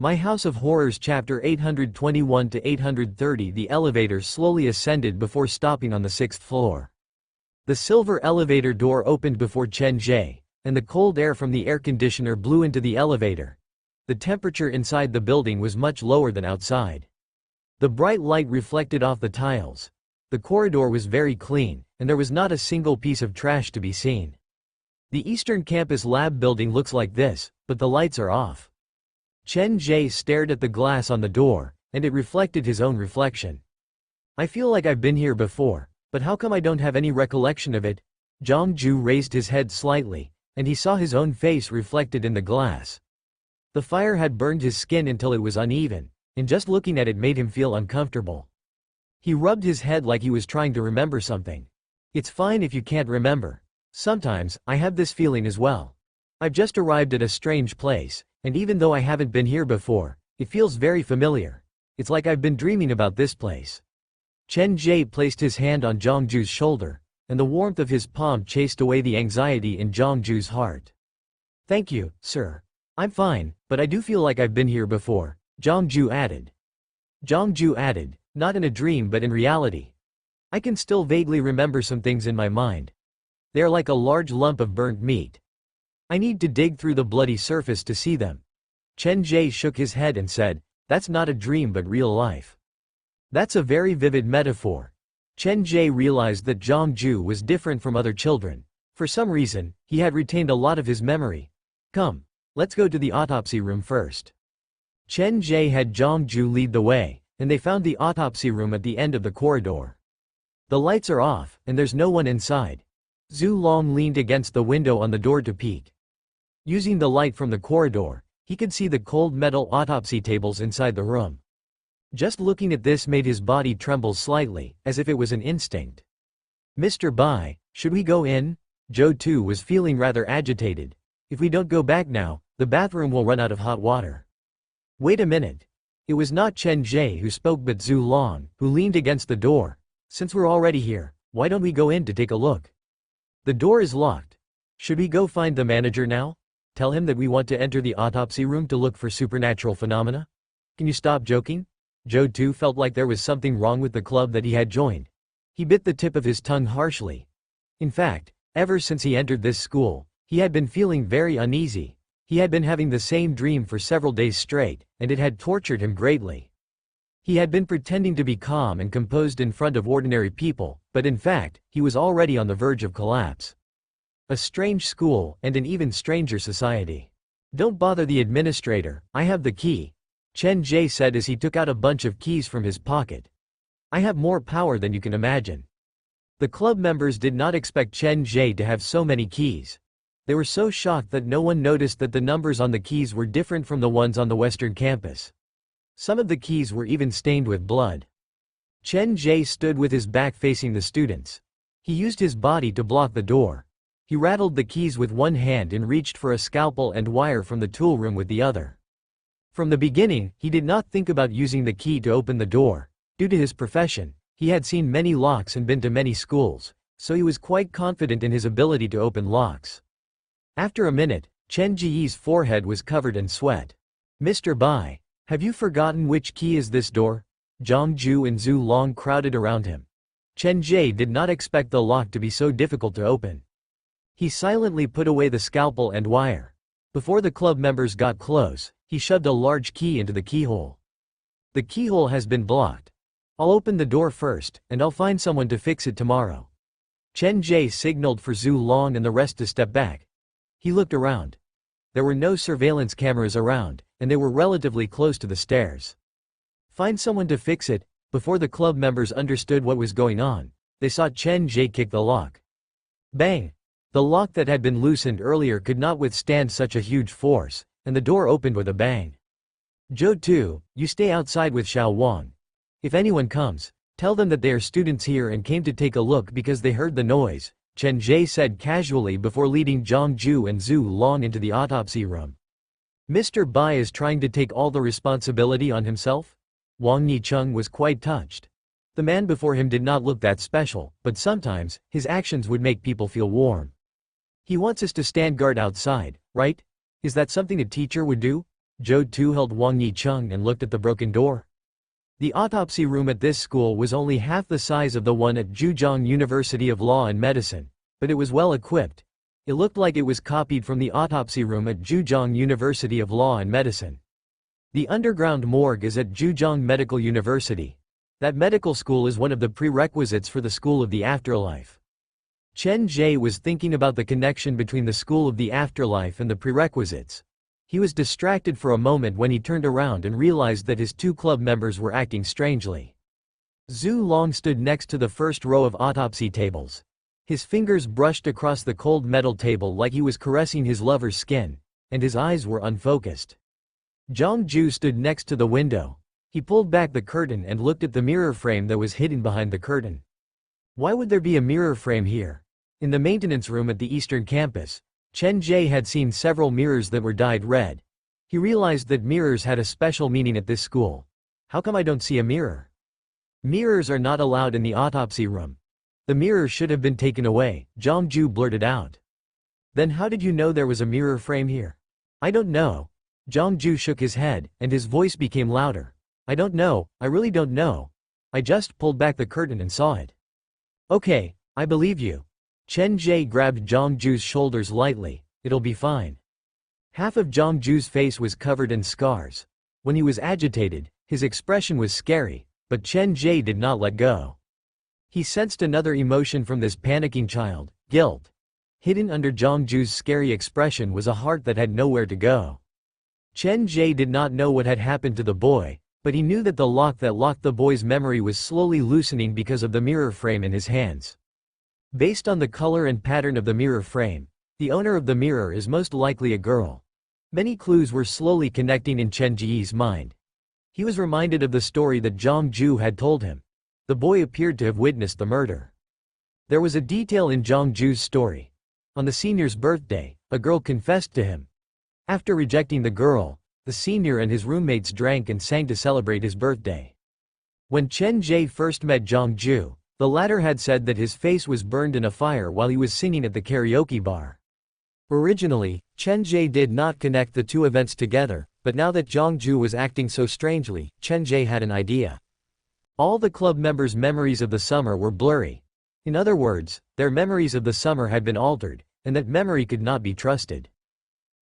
My House of Horrors Chapter 821 to 830. The elevator slowly ascended before stopping on the 6th floor. The silver elevator door opened before Chen Ge, and the cold air from the air conditioner blew into the elevator. The temperature inside the building was much lower than outside. The bright light reflected off the tiles. The corridor was very clean, and there was not a single piece of trash to be seen. The Eastern Campus lab building looks like this, but the lights are off. Chen Ge stared at the glass on the door, and it reflected his own reflection. I feel like I've been here before, but how come I don't have any recollection of it? Zhongju raised his head slightly, and he saw his own face reflected in the glass. The fire had burned his skin until it was uneven, and just looking at it made him feel uncomfortable. He rubbed his head like he was trying to remember something. It's fine if you can't remember. Sometimes, I have this feeling as well. I've just arrived at a strange place, and even though I haven't been here before, it feels very familiar. It's like I've been dreaming about this place. Chen Ge placed his hand on Zhongju's shoulder, and the warmth of his palm chased away the anxiety in Zhongju's heart. Thank you, sir. I'm fine, but I do feel like I've been here before, Zhongju added. Zhongju added, not in a dream but in reality. I can still vaguely remember some things in my mind. They are like a large lump of burnt meat. I need to dig through the bloody surface to see them. Chen Ge shook his head and said, that's not a dream but real life. That's a very vivid metaphor. Chen Ge realized that Zhongju was different from other children. For some reason, he had retained a lot of his memory. Come, let's go to the autopsy room first. Chen Ge had Zhongju lead the way, and they found the autopsy room at the end of the corridor. The lights are off, and there's no one inside. Zhu Long leaned against the window on the door to peek. Using the light from the corridor, he could see the cold metal autopsy tables inside the room. Just looking at this made his body tremble slightly, as if it was an instinct. Mr. Bai, should we go in? Zhou Tu was feeling rather agitated. If we don't go back now, the bathroom will run out of hot water. Wait a minute. It was not Chen Ge who spoke but Zhu Long, who leaned against the door. Since we're already here, why don't we go in to take a look? The door is locked. Should we go find the manager now? Tell him that we want to enter the autopsy room to look for supernatural phenomena? Can you stop joking? Zhou Tu felt like there was something wrong with the club that he had joined. He bit the tip of his tongue harshly. In fact, ever since he entered this school, he had been feeling very uneasy. He had been having the same dream for several days straight, and it had tortured him greatly. He had been pretending to be calm and composed in front of ordinary people, but in fact, he was already on the verge of collapse. A strange school, and an even stranger society. Don't bother the administrator, I have the key, Chen Ge said as he took out a bunch of keys from his pocket. I have more power than you can imagine. The club members did not expect Chen Ge to have so many keys. They were so shocked that no one noticed that the numbers on the keys were different from the ones on the Western campus. Some of the keys were even stained with blood. Chen Ge stood with his back facing the students. He used his body to block the door. He rattled the keys with one hand and reached for a scalpel and wire from the tool room with the other. From the beginning, he did not think about using the key to open the door. Due to his profession, he had seen many locks and been to many schools, so he was quite confident in his ability to open locks. After a minute, Chen Ge's forehead was covered in sweat. Mr. Bai, have you forgotten which key is this door? Zhongju and Zhu Long crowded around him. Chen Ge did not expect the lock to be so difficult to open. He silently put away the scalpel and wire. Before the club members got close, he shoved a large key into the keyhole. The keyhole has been blocked. I'll open the door first, and I'll find someone to fix it tomorrow. Chen Ge signaled for Zhu Long and the rest to step back. He looked around. There were no surveillance cameras around, and they were relatively close to the stairs. Find someone to fix it. Before the club members understood what was going on, they saw Chen Ge kick the lock. Bang! The lock that had been loosened earlier could not withstand such a huge force, and the door opened with a bang. Zhou Tu, you stay outside with Xiao Wang. If anyone comes, tell them that they are students here and came to take a look because they heard the noise, Chen Ge said casually before leading Zhongju and Zhu Long into the autopsy room. Mr. Bai is trying to take all the responsibility on himself? Wang Nicheng was quite touched. The man before him did not look that special, but sometimes, his actions would make people feel warm. He wants us to stand guard outside, right? Is that something a teacher would do? Zhou Tu held Wang Yicheng and looked at the broken door. The autopsy room at this school was only half the size of the one at Zhejiang University of Law and Medicine, but it was well equipped. It looked like it was copied from the autopsy room at Zhejiang University of Law and Medicine. The underground morgue is at Zhejiang Medical University. That medical school is one of the prerequisites for the School of the Afterlife. Chen Ge was thinking about the connection between the School of the Afterlife and the prerequisites. He was distracted for a moment when he turned around and realized that his two club members were acting strangely. Zhu Long stood next to the first row of autopsy tables. His fingers brushed across the cold metal table like he was caressing his lover's skin, and his eyes were unfocused. Zhang Ju stood next to the window. He pulled back the curtain and looked at the mirror frame that was hidden behind the curtain. Why would there be a mirror frame here? In the maintenance room at the Eastern Campus, Chen Ge had seen several mirrors that were dyed red. He realized that mirrors had a special meaning at this school. How come I don't see a mirror? Mirrors are not allowed in the autopsy room. The mirror should have been taken away, Zhang Ju blurted out. Then how did you know there was a mirror frame here? I don't know. Zhang Ju shook his head, and his voice became louder. I don't know, I really don't know. I just pulled back the curtain and saw it. Okay, I believe you. Chen Ge grabbed Zhang Ju's shoulders lightly. It'll be fine. Half of Zhang Ju's face was covered in scars. When he was agitated, his expression was scary, but Chen Ge did not let go. He sensed another emotion from this panicking child, guilt. Hidden under Zhang Ju's scary expression was a heart that had nowhere to go. Chen Ge did not know what had happened to the boy, but he knew that the lock that locked the boy's memory was slowly loosening because of the mirror frame in his hands. Based on the color and pattern of the mirror frame, the owner of the mirror is most likely a girl. Many clues were slowly connecting in Chen Ge's mind. He was reminded of the story that Zhang Ju had told him. The boy appeared to have witnessed the murder. There was a detail in Zhang Ju's story. On the senior's birthday, a girl confessed to him. After rejecting the girl, the senior and his roommates drank and sang to celebrate his birthday. When Chen Ge first met Zhang Ju, the latter had said that his face was burned in a fire while he was singing at the karaoke bar. Originally, Chen Ge did not connect the two events together, but now that Zhang Ju was acting so strangely, Chen Ge had an idea. All the club members' memories of the summer were blurry. In other words, their memories of the summer had been altered, and that memory could not be trusted.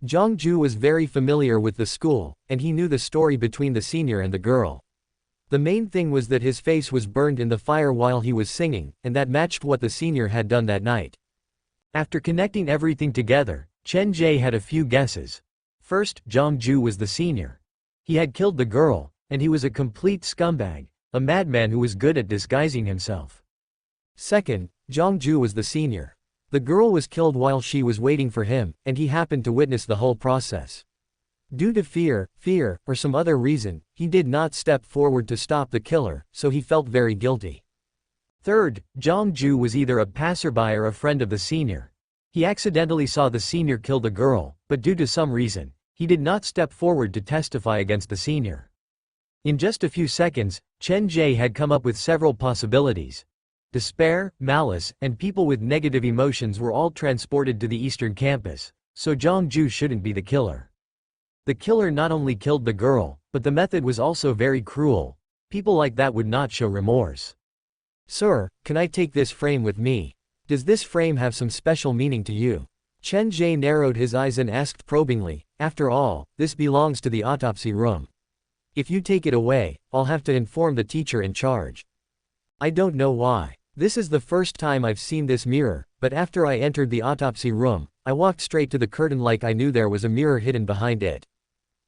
Zhang Ju was very familiar with the school, and he knew the story between the senior and the girl. The main thing was that his face was burned in the fire while he was singing, and that matched what the senior had done that night. After connecting everything together, Chen Ge had a few guesses. First, Zhang Ju was the senior. He had killed the girl, and he was a complete scumbag, a madman who was good at disguising himself. Second, Zhang Ju was the senior. The girl was killed while she was waiting for him, and he happened to witness the whole process. Due to fear, or some other reason, he did not step forward to stop the killer, so he felt very guilty. Third, Zhang Ju was either a passerby or a friend of the senior. He accidentally saw the senior kill the girl, but due to some reason, he did not step forward to testify against the senior. In just a few seconds, Chen Ge had come up with several possibilities. Despair, malice, and people with negative emotions were all transported to the Eastern Campus, so Zhang Ju shouldn't be the killer. The killer not only killed the girl, but the method was also very cruel. People like that would not show remorse. Sir, can I take this frame with me? Does this frame have some special meaning to you? Chen Ge narrowed his eyes and asked probingly, after all, this belongs to the autopsy room. If you take it away, I'll have to inform the teacher in charge. I don't know why. This is the first time I've seen this mirror, but after I entered the autopsy room, I walked straight to the curtain like I knew there was a mirror hidden behind it.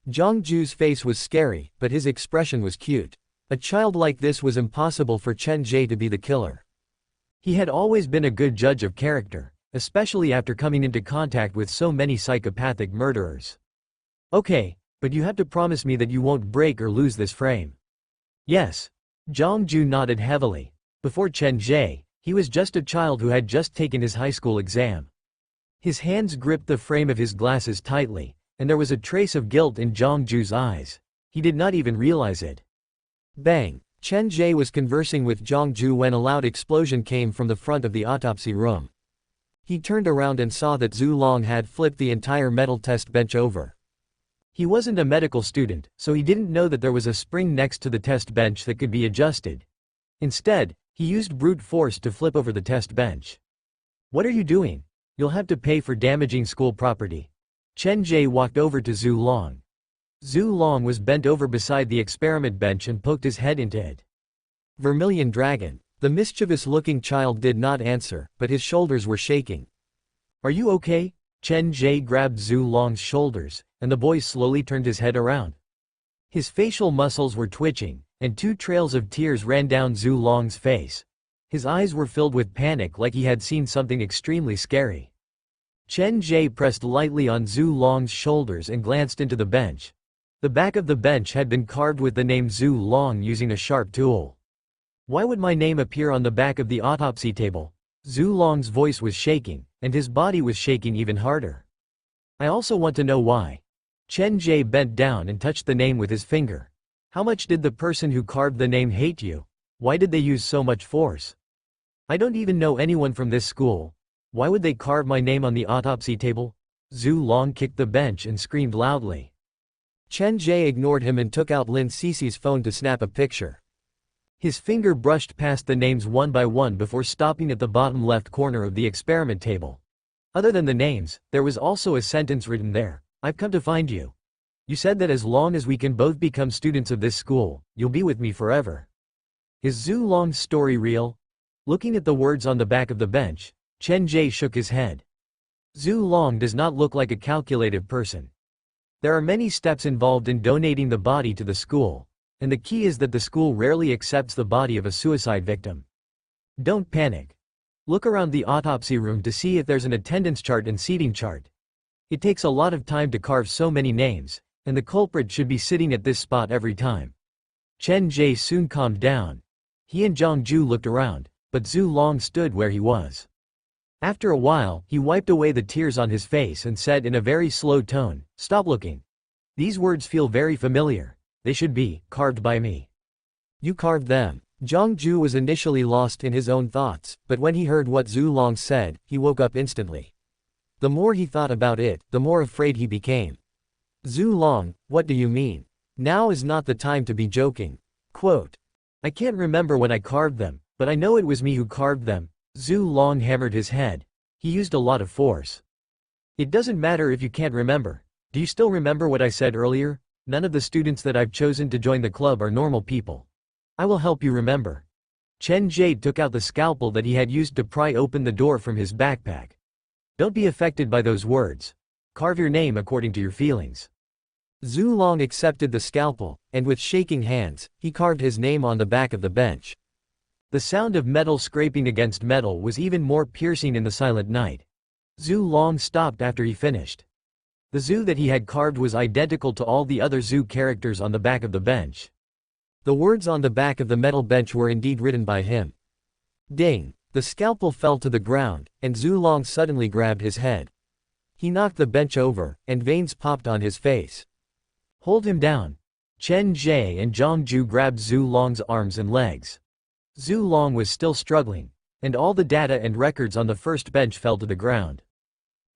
Zhang Ju's face was scary, but his expression was cute. A child like this was impossible for Chen Ge to be the killer. He had always been a good judge of character, especially after coming into contact with so many psychopathic murderers. Okay, but you have to promise me that you won't break or lose this frame. Yes. Zhang Ju nodded heavily. Before Chen Ge, he was just a child who had just taken his high school exam. His hands gripped the frame of his glasses tightly, and there was a trace of guilt in Zhang Ju's eyes. He did not even realize it. Bang! Chen Ge was conversing with Zhang Ju when a loud explosion came from the front of the autopsy room. He turned around and saw that Zhu Long had flipped the entire metal test bench over. He wasn't a medical student, so he didn't know that there was a spring next to the test bench that could be adjusted. Instead, he used brute force to flip over the test bench. "What are you doing? You'll have to pay for damaging school property." Chen Ge walked over to Zhu Long. Zhu Long was bent over beside the experiment bench and poked his head into it. "Vermilion dragon." The mischievous-looking child did not answer, but his shoulders were shaking. "Are you okay?" Chen Ge grabbed Zhu Long's shoulders, and the boy slowly turned his head around. His facial muscles were twitching, and 2 trails of tears ran down Zhu Long's face. His eyes were filled with panic like he had seen something extremely scary. Chen Ge pressed lightly on Zhu Long's shoulders and glanced into the bench. The back of the bench had been carved with the name Zhu Long using a sharp tool. "Why would my name appear on the back of the autopsy table?" Zhu Long's voice was shaking, and his body was shaking even harder. "I also want to know why." Chen Ge bent down and touched the name with his finger. "How much did the person who carved the name hate you? Why did they use so much force? I don't even know anyone from this school. Why would they carve my name on the autopsy table?" Zhu Long kicked the bench and screamed loudly. Chen Ge ignored him and took out Lin Cici's phone to snap a picture. His finger brushed past the names one by one before stopping at the bottom left corner of the experiment table. Other than the names, there was also a sentence written there. "I've come to find you. You said that as long as we can both become students of this school, you'll be with me forever." Is Zhu Long's story real? Looking at the words on the back of the bench, Chen Ge shook his head. Zhu Long does not look like a calculative person. There are many steps involved in donating the body to the school, and the key is that the school rarely accepts the body of a suicide victim. Don't panic. Look around the autopsy room to see if there's an attendance chart and seating chart. It takes a lot of time to carve so many names, and the culprit should be sitting at this spot every time. Chen Ge soon calmed down. He and Zhang Ju looked around, but Zhu Long stood where he was. After a while, he wiped away the tears on his face and said in a very slow tone, "Stop looking. These words feel very familiar. They should be carved by me." "You carved them." Zhang Ju was initially lost in his own thoughts, but when he heard what Zhu Long said, he woke up instantly. The more he thought about it, the more afraid he became. "Zhu Long, what do you mean? Now is not the time to be joking." Quote, "I can't remember when I carved them, but I know it was me who carved them." Zhu Long hammered his head. He used a lot of force. "It doesn't matter if you can't remember. Do you still remember what I said earlier? None of the students that I've chosen to join the club are normal people. I will help you remember." Chen Ge took out the scalpel that he had used to pry open the door from his backpack. "Don't be affected by those words. Carve your name according to your feelings." Zhu Long accepted the scalpel, and with shaking hands, he carved his name on the back of the bench. The sound of metal scraping against metal was even more piercing in the silent night. Zhu Long stopped after he finished. The Zhu that he had carved was identical to all the other Zhu characters on the back of the bench. The words on the back of the metal bench were indeed written by him. Ding! The scalpel fell to the ground, and Zhu Long suddenly grabbed his head. He knocked the bench over, and veins popped on his face. "Hold him down." Chen Ge and Zhang Ju grabbed Zhu Long's arms and legs. Zhu Long was still struggling, and all the data and records on the first bench fell to the ground.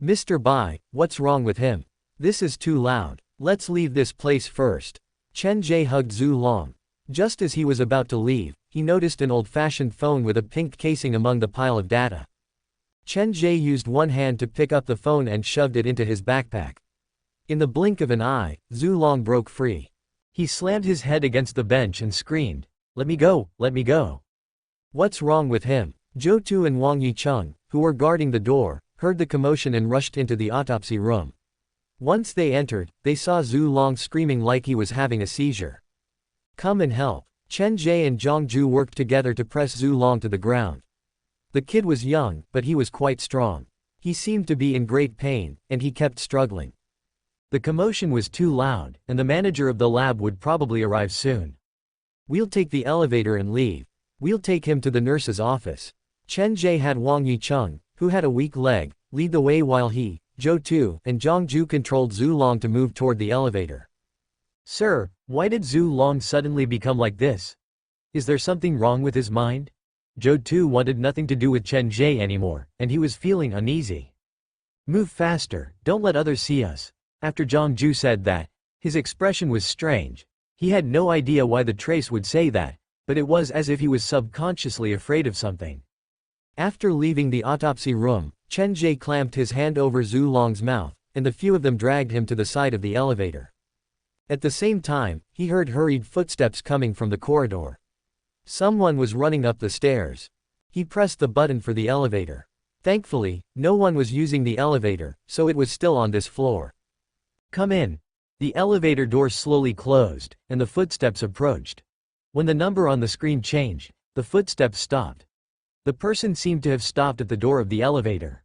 "Mr. Bai, what's wrong with him? This is too loud. Let's leave this place first." Chen Ge hugged Zhu Long. Just as he was about to leave, he noticed an old-fashioned phone with a pink casing among the pile of data. Chen Ge used one hand to pick up the phone and shoved it into his backpack. In the blink of an eye, Zhu Long broke free. He slammed his head against the bench and screamed, "Let me go, let me go." What's wrong with him? Zhou Tu and Wang Yicheng, who were guarding the door, heard the commotion and rushed into the autopsy room. Once they entered, they saw Zhu Long screaming like he was having a seizure. "Come and help." Chen Ge and Zhang Ju worked together to press Zhu Long to the ground. The kid was young, but he was quite strong. He seemed to be in great pain, and he kept struggling. The commotion was too loud, and the manager of the lab would probably arrive soon. "We'll take the elevator and leave. We'll take him to the nurse's office." Chen Ge had Wang Yicheng, who had a weak leg, lead the way while he, Zhou Tu, and Zhang Ju controlled Zhu Long to move toward the elevator. "Sir, why did Zhu Long suddenly become like this? Is there something wrong with his mind?" Zhou Tu wanted nothing to do with Chen Ge anymore, and he was feeling uneasy. "Move faster, don't let others see us." After Zhang Ju said that, His expression was strange. He had no idea why the trace would say that, but it was as if he was subconsciously afraid of something. After leaving the autopsy room, Chen Ge clamped his hand over Zhu Long's mouth, and the few of them dragged him to the side of the elevator. At the same time, he heard hurried footsteps coming from the corridor. Someone was running up the stairs. He pressed the button for the elevator. Thankfully, no one was using the elevator, so it was still on this floor. Come in. The elevator door slowly closed, and the footsteps approached. When the number on the screen changed, the footsteps stopped. The person seemed to have stopped at the door of the elevator.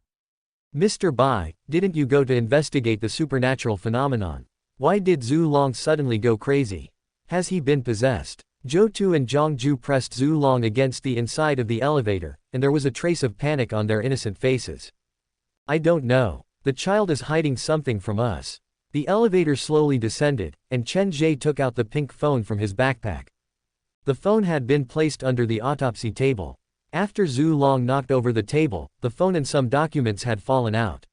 Mr. Bai, didn't you go to investigate the supernatural phenomenon? Why did Zhu Long suddenly go crazy? Has he been possessed? Zhou Tu and Zhang Ju pressed Zhu Long against the inside of the elevator, and there was a trace of panic on their innocent faces. I don't know. The child is hiding something from us. The elevator slowly descended, and Chen Ge took out the pink phone from his backpack. The phone had been placed under the autopsy table. After Zhu Long knocked over the table, the phone and some documents had fallen out.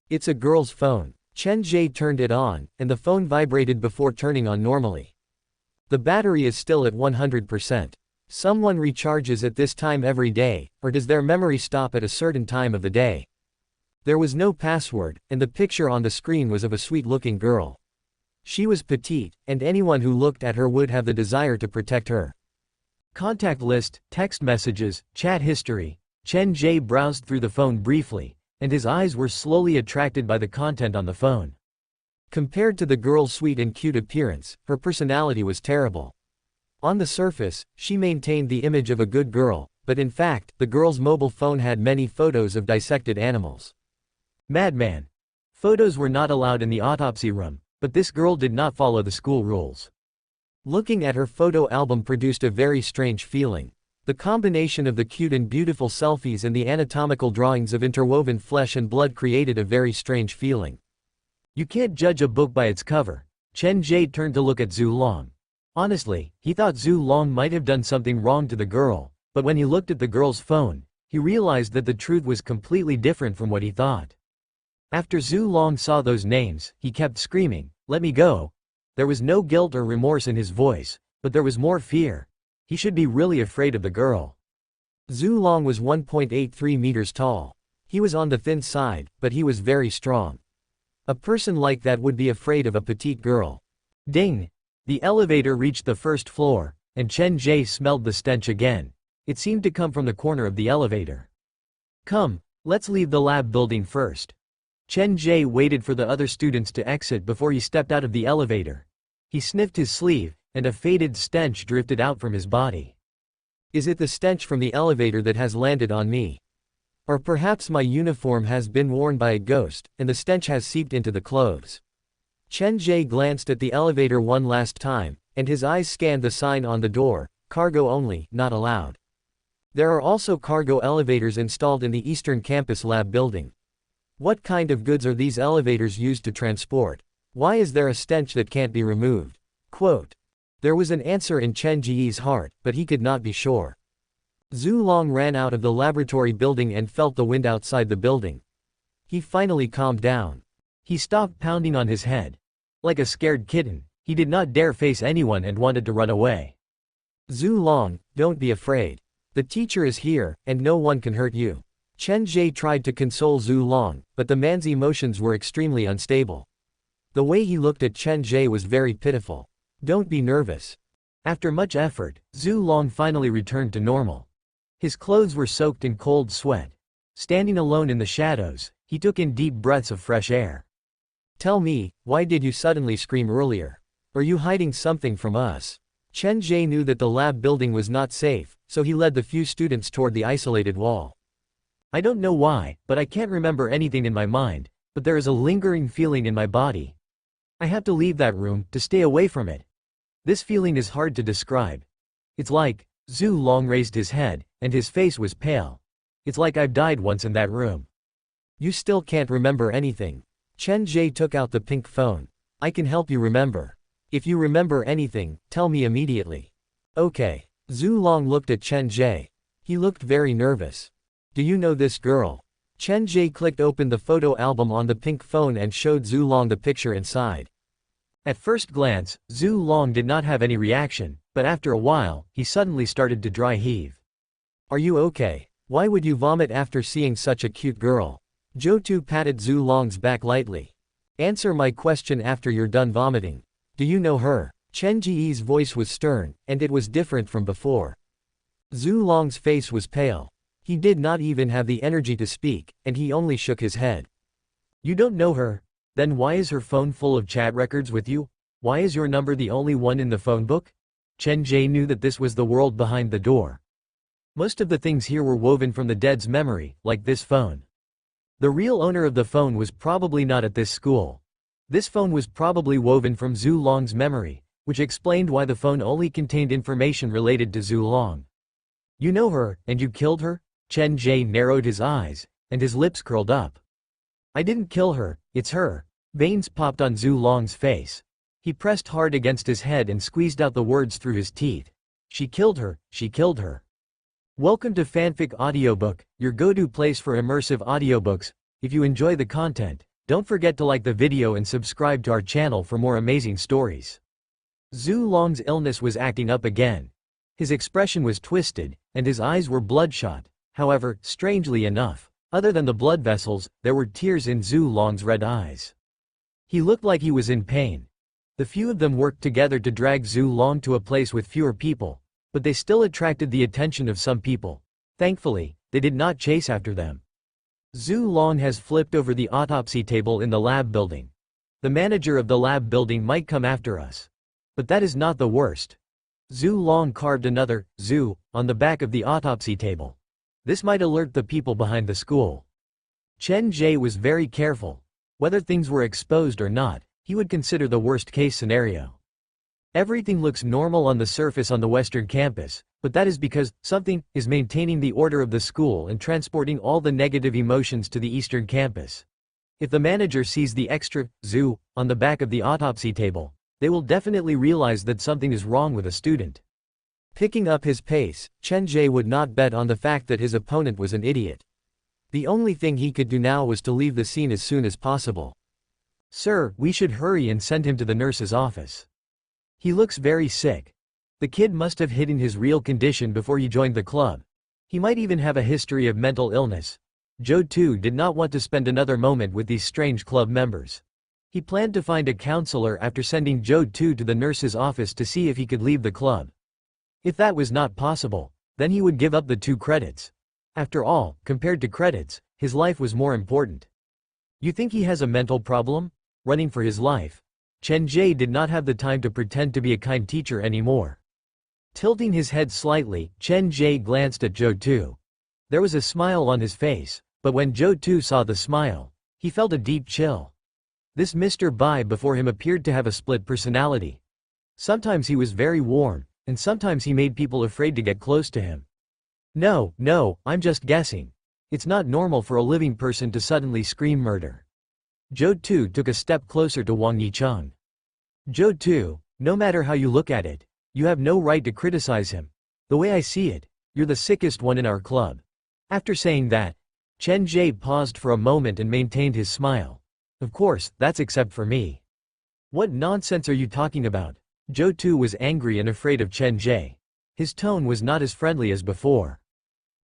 It's a girl's phone. Chen Ge turned it on, and the phone vibrated before turning on normally. The battery is still at 100%. Someone recharges at this time every day, or does their memory stop at a certain time of the day? There was no password, and the picture on the screen was of a sweet-looking girl. She was petite, and anyone who looked at her would have the desire to protect her. Contact list, text messages, chat history. Chen Ge browsed through the phone briefly, and his eyes were slowly attracted by the content on the phone. Compared to the girl's sweet and cute appearance, her personality was terrible. On the surface, she maintained the image of a good girl, but in fact, the girl's mobile phone had many photos of dissected animals. Madman. Photos were not allowed in the autopsy room, but this girl did not follow the school rules. Looking at her photo album produced a very strange feeling. The combination of the cute and beautiful selfies and the anatomical drawings of interwoven flesh and blood created a very strange feeling. You can't judge a book by its cover. Chen Ge turned to look at Zhu Long. Honestly, he thought Zhu Long might have done something wrong to the girl, but when he looked at the girl's phone, he realized that the truth was completely different from what he thought. After Zhu Long saw those names, he kept screaming, "Let me go!" There was no guilt or remorse in his voice, but there was more fear. He should be really afraid of the girl. Zhu Long was 1.83 meters tall. He was on the thin side, but he was very strong. A person like that would be afraid of a petite girl. Ding! The elevator reached the first floor, and Chen Ge smelled the stench again. It seemed to come from the corner of the elevator. Come, let's leave the lab building first. Chen Ge waited for the other students to exit before he stepped out of the elevator. He sniffed his sleeve, and a faded stench drifted out from his body. Is it the stench from the elevator that has landed on me? Or perhaps my uniform has been worn by a ghost, and the stench has seeped into the clothes. Chen Ge glanced at the elevator one last time, and his eyes scanned the sign on the door, cargo only, not allowed. There are also cargo elevators installed in the Eastern Campus lab building. What kind of goods are these elevators used to transport? Why is there a stench that can't be removed? Quote. There was an answer in Chen Ge's heart, but he could not be sure. Zhu Long ran out of the laboratory building and felt the wind outside the building. He finally calmed down. He stopped pounding on his head. Like a scared kitten, he did not dare face anyone and wanted to run away. Zhu Long, don't be afraid. The teacher is here, and no one can hurt you. Chen Ge tried to console Zhu Long, but the man's emotions were extremely unstable. The way he looked at Chen Ge was very pitiful. Don't be nervous. After much effort, Zhu Long finally returned to normal. His clothes were soaked in cold sweat. Standing alone in the shadows, he took in deep breaths of fresh air. Tell me, why did you suddenly scream earlier? Are you hiding something from us? Chen Ge knew that the lab building was not safe, so he led the few students toward the isolated wall. I don't know why, but I can't remember anything in my mind, but there is a lingering feeling in my body. I have to leave that room, to stay away from it. This feeling is hard to describe. It's like, Zhu Long raised his head, and his face was pale. It's like I've died once in that room. You still can't remember anything. Chen Ge took out the pink phone. I can help you remember. If you remember anything, tell me immediately. Okay. Zhu Long looked at Chen Ge. He looked very nervous. Do you know this girl? Chen Ge clicked open the photo album on the pink phone and showed Zhu Long the picture inside. At first glance, Zhu Long did not have any reaction, but after a while, he suddenly started to dry heave. Are you okay? Why would you vomit after seeing such a cute girl? Zhou Tu patted Zhu Long's back lightly. Answer my question after you're done vomiting. Do you know her? Chen Ge's voice was stern, and it was different from before. Zhu Long's face was pale. He did not even have the energy to speak, and he only shook his head. You don't know her? Then why is her phone full of chat records with you? Why is your number the only one in the phone book? Chen Ge knew that this was the world behind the door. Most of the things here were woven from the dead's memory, like this phone. The real owner of the phone was probably not at this school. This phone was probably woven from Zhu Long's memory, which explained why the phone only contained information related to Zhu Long. You know her, and you killed her? Chen Ge narrowed his eyes, and his lips curled up. I didn't kill her, it's her. Veins popped on Zhu Long's face. He pressed hard against his head and squeezed out the words through his teeth. She killed her, she killed her. Welcome to Fanfic Audiobook, your go-to place for immersive audiobooks. If you enjoy the content, don't forget to like the video and subscribe to our channel for more amazing stories. Zhu Long's illness was acting up again. His expression was twisted, and his eyes were bloodshot. However, strangely enough, other than the blood vessels, there were tears in Zhu Long's red eyes. He looked like he was in pain. The few of them worked together to drag Zhu Long to a place with fewer people, but they still attracted the attention of some people. Thankfully, they did not chase after them. Zhu Long has flipped over the autopsy table in the lab building. The manager of the lab building might come after us. But that is not the worst. Zhu Long carved another, Zhu, on the back of the autopsy table. This might alert the people behind the school. Chen Ge was very careful. Whether things were exposed or not, he would consider the worst-case scenario. Everything looks normal on the surface on the western campus, but that is because something is maintaining the order of the school and transporting all the negative emotions to the eastern campus. If the manager sees the extra Zhu on the back of the autopsy table, they will definitely realize that something is wrong with a student. Picking up his pace, Chen Ge would not bet on the fact that his opponent was an idiot. The only thing he could do now was to leave the scene as soon as possible. Sir, we should hurry and send him to the nurse's office. He looks very sick. The kid must have hidden his real condition before he joined the club. He might even have a history of mental illness. Zhou Tu did not want to spend another moment with these strange club members. He planned to find a counselor after sending Zhou Tu to the nurse's office to see if he could leave the club. If that was not possible, then he would give up the 2 credits. After all, compared to credits, his life was more important. You think he has a mental problem? Running for his life. Chen Ge did not have the time to pretend to be a kind teacher anymore. Tilting his head slightly, Chen Ge glanced at Zhou Tu. There was a smile on his face, but when Zhou Tu saw the smile, he felt a deep chill. This Mr. Bai before him appeared to have a split personality. Sometimes he was very warm, and sometimes he made people afraid to get close to him. No, I'm just guessing. It's not normal for a living person to suddenly scream murder. Zhou Tu took a step closer to Wang Yicheng. Zhou Tu, no matter how you look at it, you have no right to criticize him. The way I see it, you're the sickest one in our club. After saying that, Chen Ge paused for a moment and maintained his smile. Of course, that's except for me. What nonsense are you talking about? Zhou Tu was angry and afraid of Chen Ge. His tone was not as friendly as before.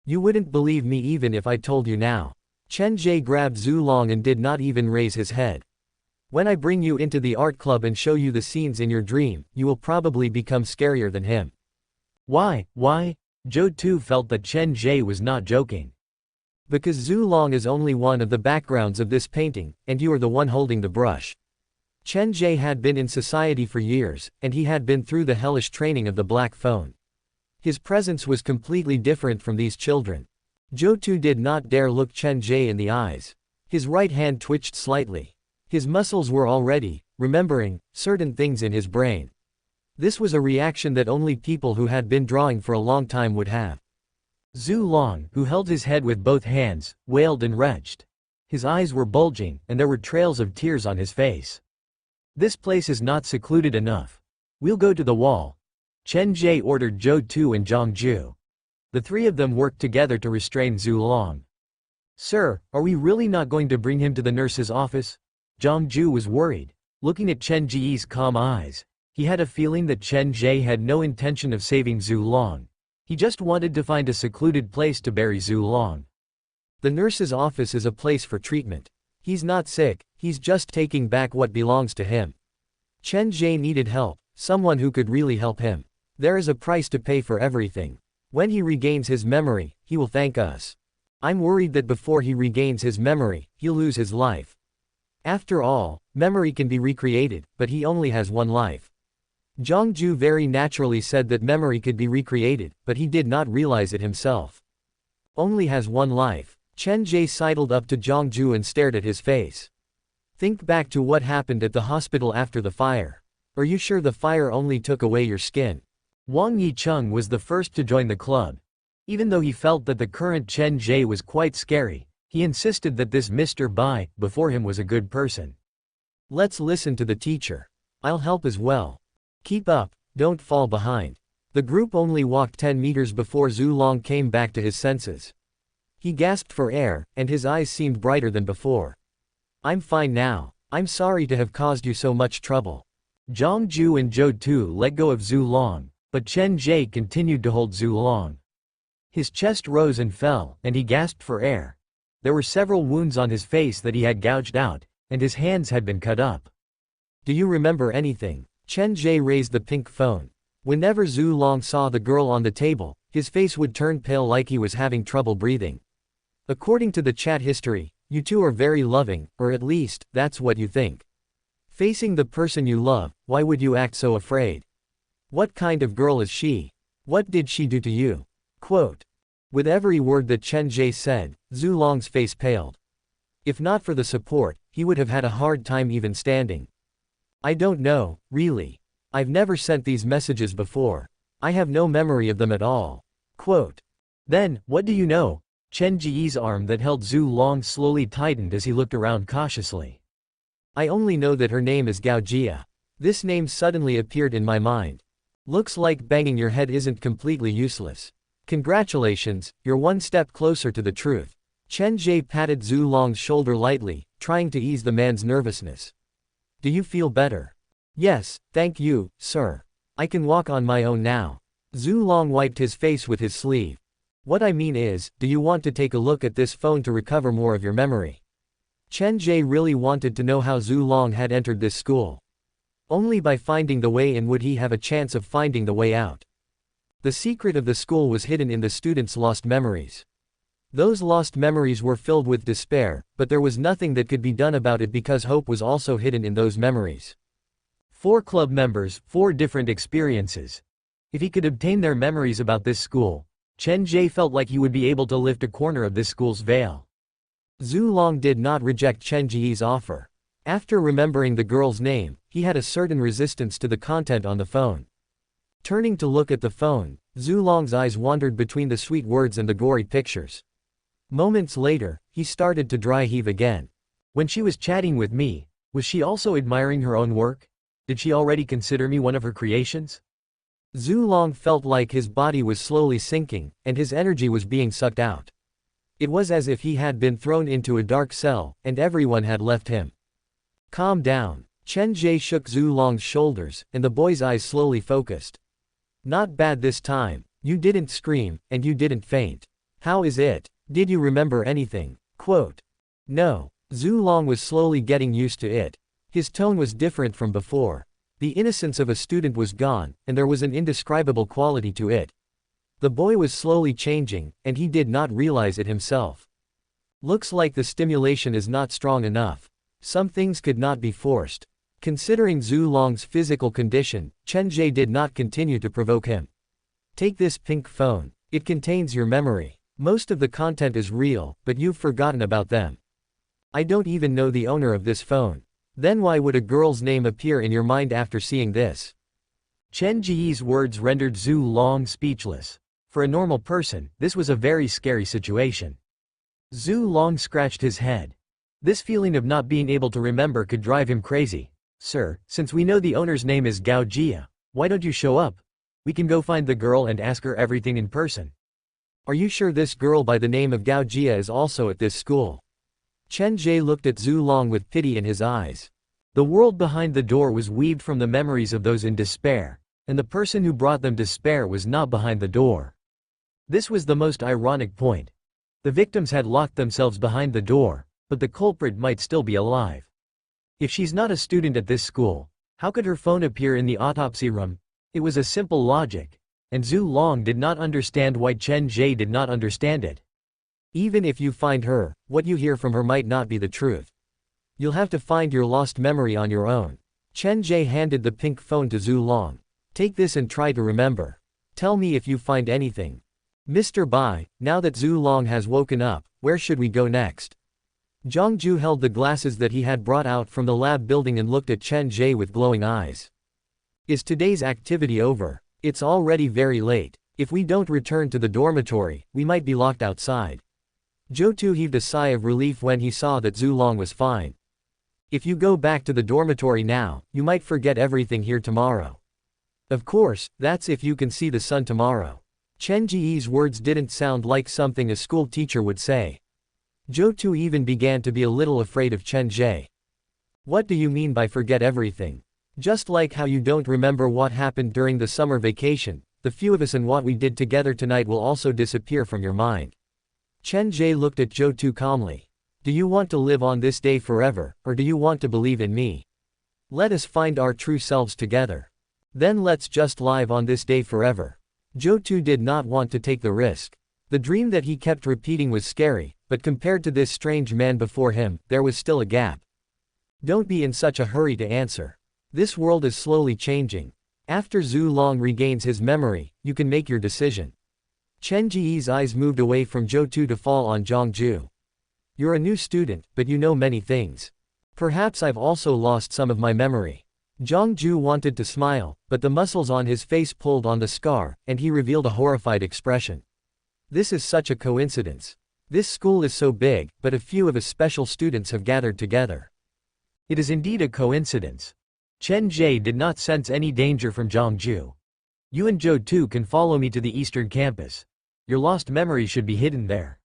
You wouldn't believe me even if I told you now. Chen Ge grabbed Zhu Long and did not even raise his head. When I bring you into the art club and show you the scenes in your dream, you will probably become scarier than him. Why? Zhou Tu felt that Chen Ge was not joking. Because Zhu Long is only one of the backgrounds of this painting, and you are the one holding the brush. Chen Ge had been in society for years, and he had been through the hellish training of the Black Phone. His presence was completely different from these children. Zhou Tu did not dare look Chen Ge in the eyes. His right hand twitched slightly. His muscles were already remembering certain things in his brain. This was a reaction that only people who had been drawing for a long time would have. Zhu Long, who held his head with both hands, wailed and retched. His eyes were bulging, and there were trails of tears on his face. This place is not secluded enough. We'll go to the wall. Chen Ge ordered Zhou Tu and Zhang Ju. The 3 of them worked together to restrain Zhu Long. Sir, are we really not going to bring him to the nurse's office? Zhang Ju was worried. Looking at Chen Ge's calm eyes, he had a feeling that Chen Ge had no intention of saving Zhu Long. He just wanted to find a secluded place to bury Zhu Long. The nurse's office is a place for treatment. He's not sick, he's just taking back what belongs to him. Chen Ge needed help, someone who could really help him. There is a price to pay for everything. When he regains his memory, he will thank us. I'm worried that before he regains his memory, he'll lose his life. After all, memory can be recreated, but he only has one life. Zhangju very naturally said that memory could be recreated, but he did not realize it himself. Only has one life. Chen Ge sidled up to Zhangju and stared at his face. Think back to what happened at the hospital after the fire. Are you sure the fire only took away your skin? Wang Yicheng was the first to join the club. Even though he felt that the current Chen Ge was quite scary, he insisted that this Mr. Bai, before him, was a good person. Let's listen to the teacher. I'll help as well. Keep up, don't fall behind. The group only walked 10 meters before Zhu Long came back to his senses. He gasped for air, and his eyes seemed brighter than before. I'm fine now. I'm sorry to have caused you so much trouble. Zhang Ju and Zhou Tu let go of Zhu Long, but Chen Ge continued to hold Zhu Long. His chest rose and fell, and he gasped for air. There were several wounds on his face that he had gouged out, and his hands had been cut up. Do you remember anything? Chen Ge raised the pink phone. Whenever Zhu Long saw the girl on the table, his face would turn pale like he was having trouble breathing. According to the chat history, you two are very loving, or at least, that's what you think. Facing the person you love, why would you act so afraid? What kind of girl is she? What did she do to you? Quote. With every word that Chen Ge said, Zhu Long's face paled. If not for the support, he would have had a hard time even standing. I don't know, really. I've never sent these messages before. I have no memory of them at all. Quote. Then, what do you know? Chen Ge's arm that held Zhu Long slowly tightened as he looked around cautiously. I only know that her name is Gao Jia. This name suddenly appeared in my mind. Looks like banging your head isn't completely useless. Congratulations, you're one step closer to the truth. Chen Ge patted Zhu Long's shoulder lightly, trying to ease the man's nervousness. Do you feel better? Yes, thank you, sir. I can walk on my own now. Zhu Long wiped his face with his sleeve. What I mean is, do you want to take a look at this phone to recover more of your memory? Chen Ge really wanted to know how Zhu Long had entered this school. Only by finding the way in would he have a chance of finding the way out. The secret of the school was hidden in the students' lost memories. Those lost memories were filled with despair, but there was nothing that could be done about it because hope was also hidden in those memories. 4 club members, 4 different experiences. If he could obtain their memories about this school, Chen Ge felt like he would be able to lift a corner of this school's veil. Zhu Long did not reject Chen Ge's offer. After remembering the girl's name, he had a certain resistance to the content on the phone. Turning to look at the phone, Zhu Long's eyes wandered between the sweet words and the gory pictures. Moments later, he started to dry heave again. When she was chatting with me, was she also admiring her own work? Did she already consider me one of her creations? Zhu Long felt like his body was slowly sinking, and his energy was being sucked out. It was as if he had been thrown into a dark cell, and everyone had left him. Calm down. Chen Ge shook Zhu Long's shoulders, and the boy's eyes slowly focused. Not bad this time. You didn't scream, and you didn't faint. How is it? Did you remember anything? Quote. No. Zhu Long was slowly getting used to it. His tone was different from before. The innocence of a student was gone, and there was an indescribable quality to it. The boy was slowly changing, and he did not realize it himself. Looks like the stimulation is not strong enough. Some things could not be forced. Considering Zhu Long's physical condition, Chen Ge did not continue to provoke him. Take this pink phone. It contains your memory. Most of the content is real, but you've forgotten about them. I don't even know the owner of this phone. Then why would a girl's name appear in your mind after seeing this? Chen Ge's words rendered Zhu Long speechless. For a normal person, this was a very scary situation. Zhu Long scratched his head. This feeling of not being able to remember could drive him crazy. Sir, since we know the owner's name is Gao Jia, why don't you show up? We can go find the girl and ask her everything in person. Are you sure this girl by the name of Gao Jia is also at this school? Chen Ge looked at Zhu Long with pity in his eyes. The world behind the door was weaved from the memories of those in despair, and the person who brought them despair was not behind the door. This was the most ironic point. The victims had locked themselves behind the door, but the culprit might still be alive. If she's not a student at this school, how could her phone appear in the autopsy room? It was a simple logic, and Zhu Long did not understand why Chen Ge did not understand it. Even if you find her, what you hear from her might not be the truth. You'll have to find your lost memory on your own. Chen Ge handed the pink phone to Zhu Long. Take this and try to remember. Tell me if you find anything. Mr. Bai, now that Zhu Long has woken up, where should we go next? Zhang Ju held the glasses that he had brought out from the lab building and looked at Chen Ge with glowing eyes. Is today's activity over? It's already very late. If we don't return to the dormitory, we might be locked outside. Zhou Tu heaved a sigh of relief when he saw that Zhu Long was fine. If you go back to the dormitory now, you might forget everything here tomorrow. Of course, that's if you can see the sun tomorrow. Chen Ge's words didn't sound like something a school teacher would say. Zhou Tu even began to be a little afraid of Chen Ge. What do you mean by forget everything? Just like how you don't remember what happened during the summer vacation, the few of us and what we did together tonight will also disappear from your mind. Chen Ge looked at Zhou Tu calmly. Do you want to live on this day forever, or do you want to believe in me? Let us find our true selves together. Then let's just live on this day forever. Zhou Tu did not want to take the risk. The dream that he kept repeating was scary, but compared to this strange man before him, there was still a gap. Don't be in such a hurry to answer. This world is slowly changing. After Zhu Long regains his memory, you can make your decision. Chen Ge's eyes moved away from Zhou Tu to fall on Zhang Ju. You're a new student, but you know many things. Perhaps I've also lost some of my memory. Zhang Ju wanted to smile, but the muscles on his face pulled on the scar, and he revealed a horrified expression. This is such a coincidence. This school is so big, but a few of us special students have gathered together. It is indeed a coincidence. Chen Ge did not sense any danger from Zhang Ju. You and Zhou Tu can follow me to the eastern campus. Your lost memory should be hidden there.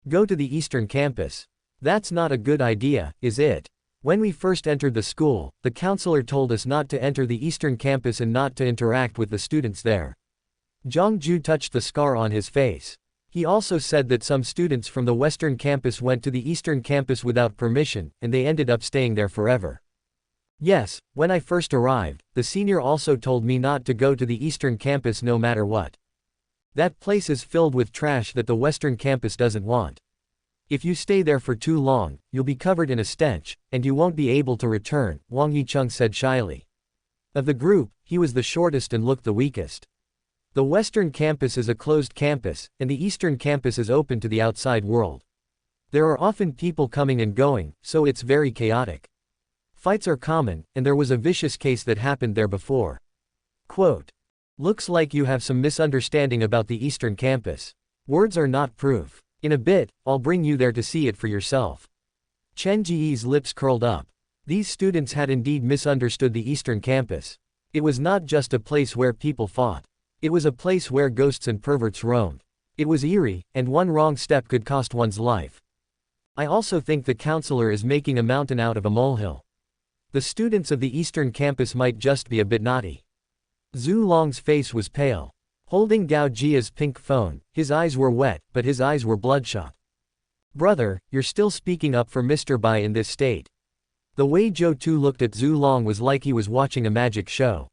Go to the eastern campus. That's not a good idea, is it? When we first entered the school, the counselor told us not to enter the eastern campus and not to interact with the students there. Zhang Ju touched the scar on his face. He also said that some students from the western campus went to the eastern campus without permission, and they ended up staying there forever. Yes, when I first arrived, the senior also told me not to go to the eastern campus no matter what. That place is filled with trash that the western campus doesn't want. If you stay there for too long, you'll be covered in a stench, and you won't be able to return, Wang Yicheng said shyly. Of the group, he was the shortest and looked the weakest. The western campus is a closed campus, and the eastern campus is open to the outside world. There are often people coming and going, so it's very chaotic. Fights are common, and there was a vicious case that happened there before. Quote. Looks like you have some misunderstanding about the eastern campus. Words are not proof. In a bit, I'll bring you there to see it for yourself. Chen Ge's lips curled up. These students had indeed misunderstood the eastern campus. It was not just a place where people fought. It was a place where ghosts and perverts roamed. It was eerie, and one wrong step could cost one's life. I also think the counselor is making a mountain out of a molehill. The students of the eastern campus might just be a bit naughty. Zhu Long's face was pale. Holding Gao Jia's pink phone, his eyes were wet, but his eyes were bloodshot. Brother, you're still speaking up for Mr. Bai in this state. The way Zhou Tu looked at Zhu Long was like he was watching a magic show.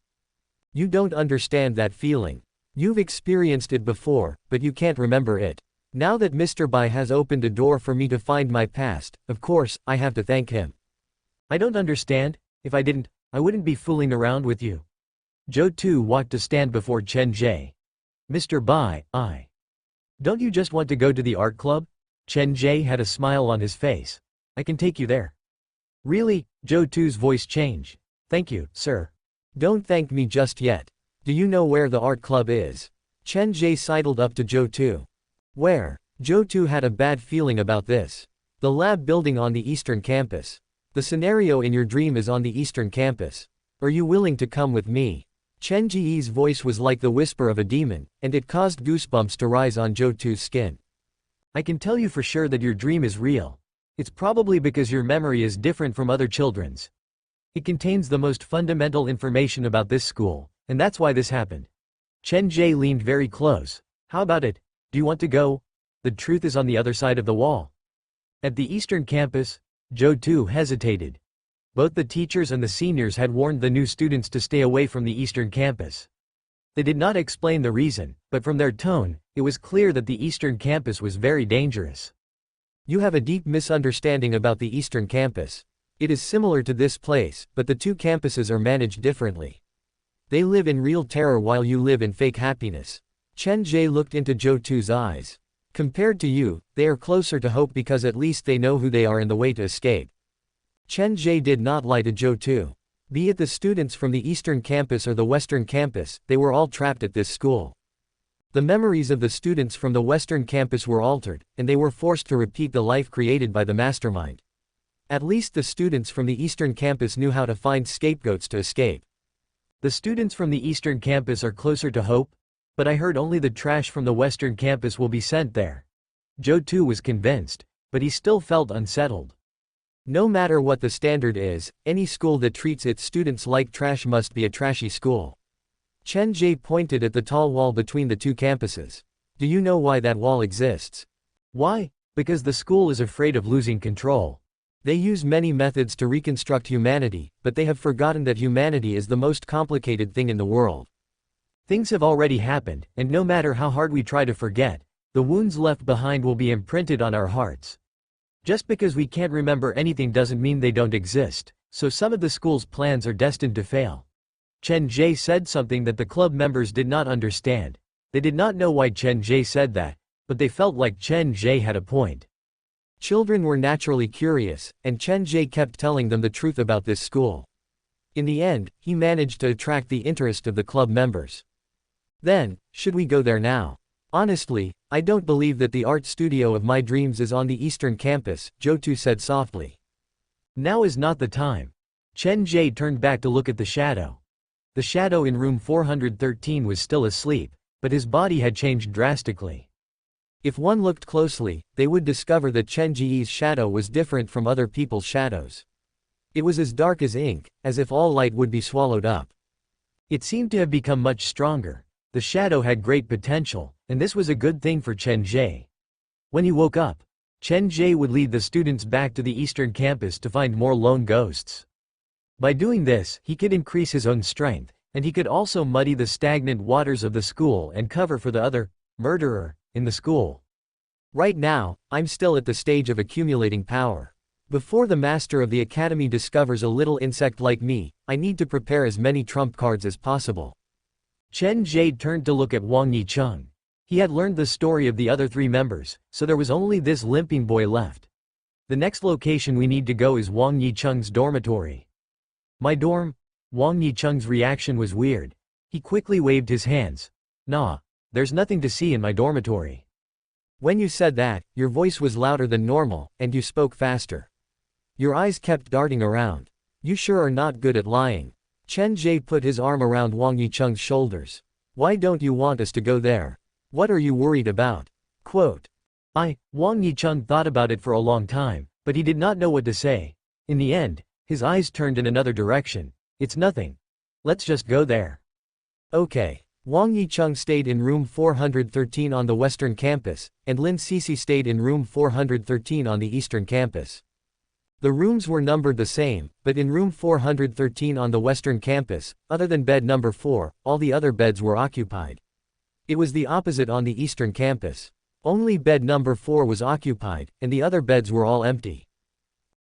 You don't understand that feeling. You've experienced it before, but you can't remember it. Now that Mr. Bai has opened a door for me to find my past, of course, I have to thank him. I don't understand. If I didn't, I wouldn't be fooling around with you. Zhou Tu walked to stand before Chen Ge. Mr. Bai, don't you just want to go to the art club? Chen Ge had a smile on his face. I can take you there. Really? Zhou Tu's voice changed. Thank you, sir. Don't thank me just yet. Do you know where the art club is? Chen Ge sidled up to Zhou Tu. Where? Zhou Tu had a bad feeling about this. The lab building on the eastern campus. The scenario in your dream is on the eastern campus. Are you willing to come with me? Chen Ge's voice was like the whisper of a demon, and it caused goosebumps to rise on Zhou Tu's skin. I can tell you for sure that your dream is real. It's probably because your memory is different from other children's. It contains the most fundamental information about this school, and that's why this happened. Chen Ge leaned very close. How about it? Do you want to go? The truth is on the other side of the wall. At the eastern campus, Zhou Tu hesitated. Both the teachers and the seniors had warned the new students to stay away from the eastern campus. They did not explain the reason, but from their tone, it was clear that the eastern campus was very dangerous. You have a deep misunderstanding about the eastern campus. It is similar to this place, but the two campuses are managed differently. They live in real terror while you live in fake happiness. Chen Ge looked into Zhou Tu's eyes. Compared to you, they are closer to hope because at least they know who they are and the way to escape. Chen Ge did not lie to Zhou Tu. Be it the students from the eastern campus or the western campus, they were all trapped at this school. The memories of the students from the western campus were altered, and they were forced to repeat the life created by the mastermind. At least the students from the eastern campus knew how to find scapegoats to escape. The students from the eastern campus are closer to hope, but I heard only the trash from the western campus will be sent there. Zhou Tu was convinced, but he still felt unsettled. No matter what the standard is, any school that treats its students like trash must be a trashy school. Chen Ge pointed at the tall wall between the two campuses. Do you know why that wall exists? Why? Because the school is afraid of losing control. They use many methods to reconstruct humanity, but they have forgotten that humanity is the most complicated thing in the world. Things have already happened, and no matter how hard we try to forget, the wounds left behind will be imprinted on our hearts. Just because we can't remember anything doesn't mean they don't exist, so some of the school's plans are destined to fail. Chen Ge said something that the club members did not understand. They did not know why Chen Ge said that, but they felt like Chen Ge had a point. Children were naturally curious, and Chen Ge kept telling them the truth about this school. In the end, he managed to attract the interest of the club members. Then, should we go there now? Honestly, I don't believe that the art studio of my dreams is on the eastern campus, Zhou Tu said softly. Now is not the time. Chen Ge turned back to look at the shadow. The shadow in room 413 was still asleep, but his body had changed drastically. If one looked closely, they would discover that Chen Ge's shadow was different from other people's shadows. It was as dark as ink, as if all light would be swallowed up. It seemed to have become much stronger. The shadow had great potential, and this was a good thing for Chen Ge. When he woke up, Chen Ge would lead the students back to the eastern campus to find more lone ghosts. By doing this, he could increase his own strength, and he could also muddy the stagnant waters of the school and cover for the other murderer in the school. Right now, I'm still at the stage of accumulating power. Before the master of the academy discovers a little insect like me, I need to prepare as many trump cards as possible. Chen Ge turned to look at Wang Yicheng. He had learned the story of the other three members, so there was only this limping boy left. The next location we need to go is Wang Yicheng's dormitory. My dorm? Wang Yicheng's reaction was weird. He quickly waved his hands. Nah, there's nothing to see in my dormitory. When you said that, your voice was louder than normal, and you spoke faster. Your eyes kept darting around. You sure are not good at lying. Chen Ge put his arm around Wang Yicheng's shoulders. Why don't you want us to go there? What are you worried about? Quote. Wang Yicheng thought about it for a long time, but he did not know what to say. In the end, his eyes turned in another direction. It's nothing. Let's just go there. Okay. Wang Yicheng stayed in room 413 on the western campus, and Lin Sisi stayed in room 413 on the eastern campus. The rooms were numbered the same, but in room 413 on the western campus, other than bed number 4, all the other beds were occupied. It was the opposite on the eastern campus. Only bed number 4 was occupied, and the other beds were all empty.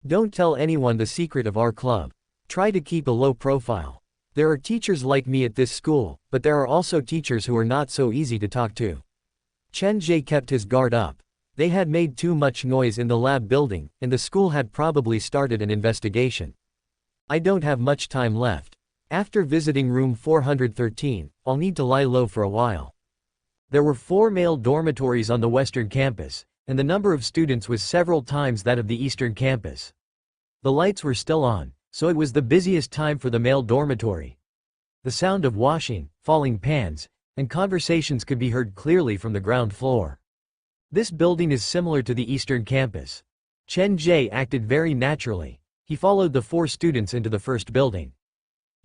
Don't tell anyone the secret of our club. Try to keep a low profile. There are teachers like me at this school, but there are also teachers who are not so easy to talk to. Chen Ge kept his guard up. They had made too much noise in the lab building, and the school had probably started an investigation. I don't have much time left. After visiting room 413, I'll need to lie low for a while. There were 4 male dormitories on the western campus, and the number of students was several times that of the eastern campus. The lights were still on, so it was the busiest time for the male dormitory. The sound of washing, falling pans, and conversations could be heard clearly from the ground floor. This building is similar to the eastern campus. Chen Ge acted very naturally. He followed the 4 students into the first building.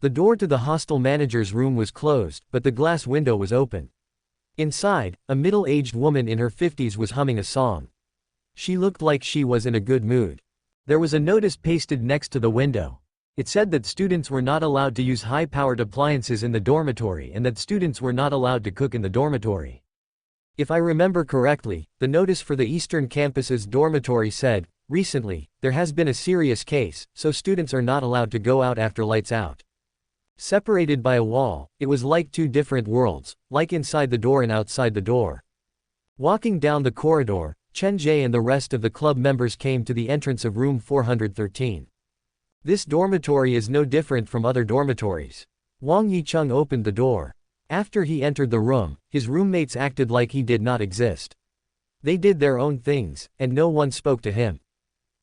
The door to the hostel manager's room was closed, but the glass window was open. Inside, a middle-aged woman in her 50s was humming a song. She looked like she was in a good mood. There was a notice pasted next to the window. It said that students were not allowed to use high-powered appliances in the dormitory and that students were not allowed to cook in the dormitory. If I remember correctly, the notice for the Eastern Campus's dormitory said, "Recently, there has been a serious case, so students are not allowed to go out after lights out." Separated by a wall, it was like 2 different worlds, like inside the door and outside the door. Walking down the corridor, Chen Ge and the rest of the club members came to the entrance of room 413. This dormitory is no different from other dormitories. Wang Yicheng opened the door. After he entered the room, his roommates acted like he did not exist. They did their own things, and no one spoke to him.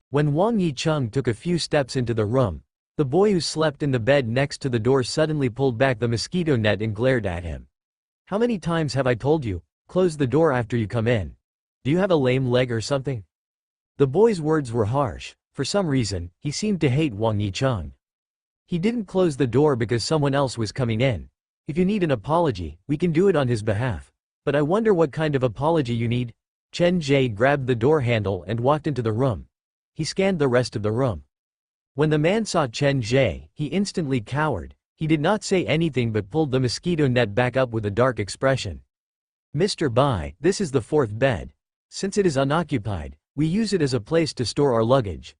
When Wang Yicheng took a few steps into the room, the boy who slept in the bed next to the door suddenly pulled back the mosquito net and glared at him. "How many times have I told you, close the door after you come in? Do you have a lame leg or something?" The boy's words were harsh. For some reason, he seemed to hate Wang Yicheng. He didn't close the door because someone else was coming in. "If you need an apology, we can do it on his behalf. But I wonder what kind of apology you need." Chen Ge grabbed the door handle and walked into the room. He scanned the rest of the room. When the man saw Chen Ge, he instantly cowered. He did not say anything but pulled the mosquito net back up with a dark expression. "Mr. Bai, this is the 4th bed. Since it is unoccupied, we use it as a place to store our luggage."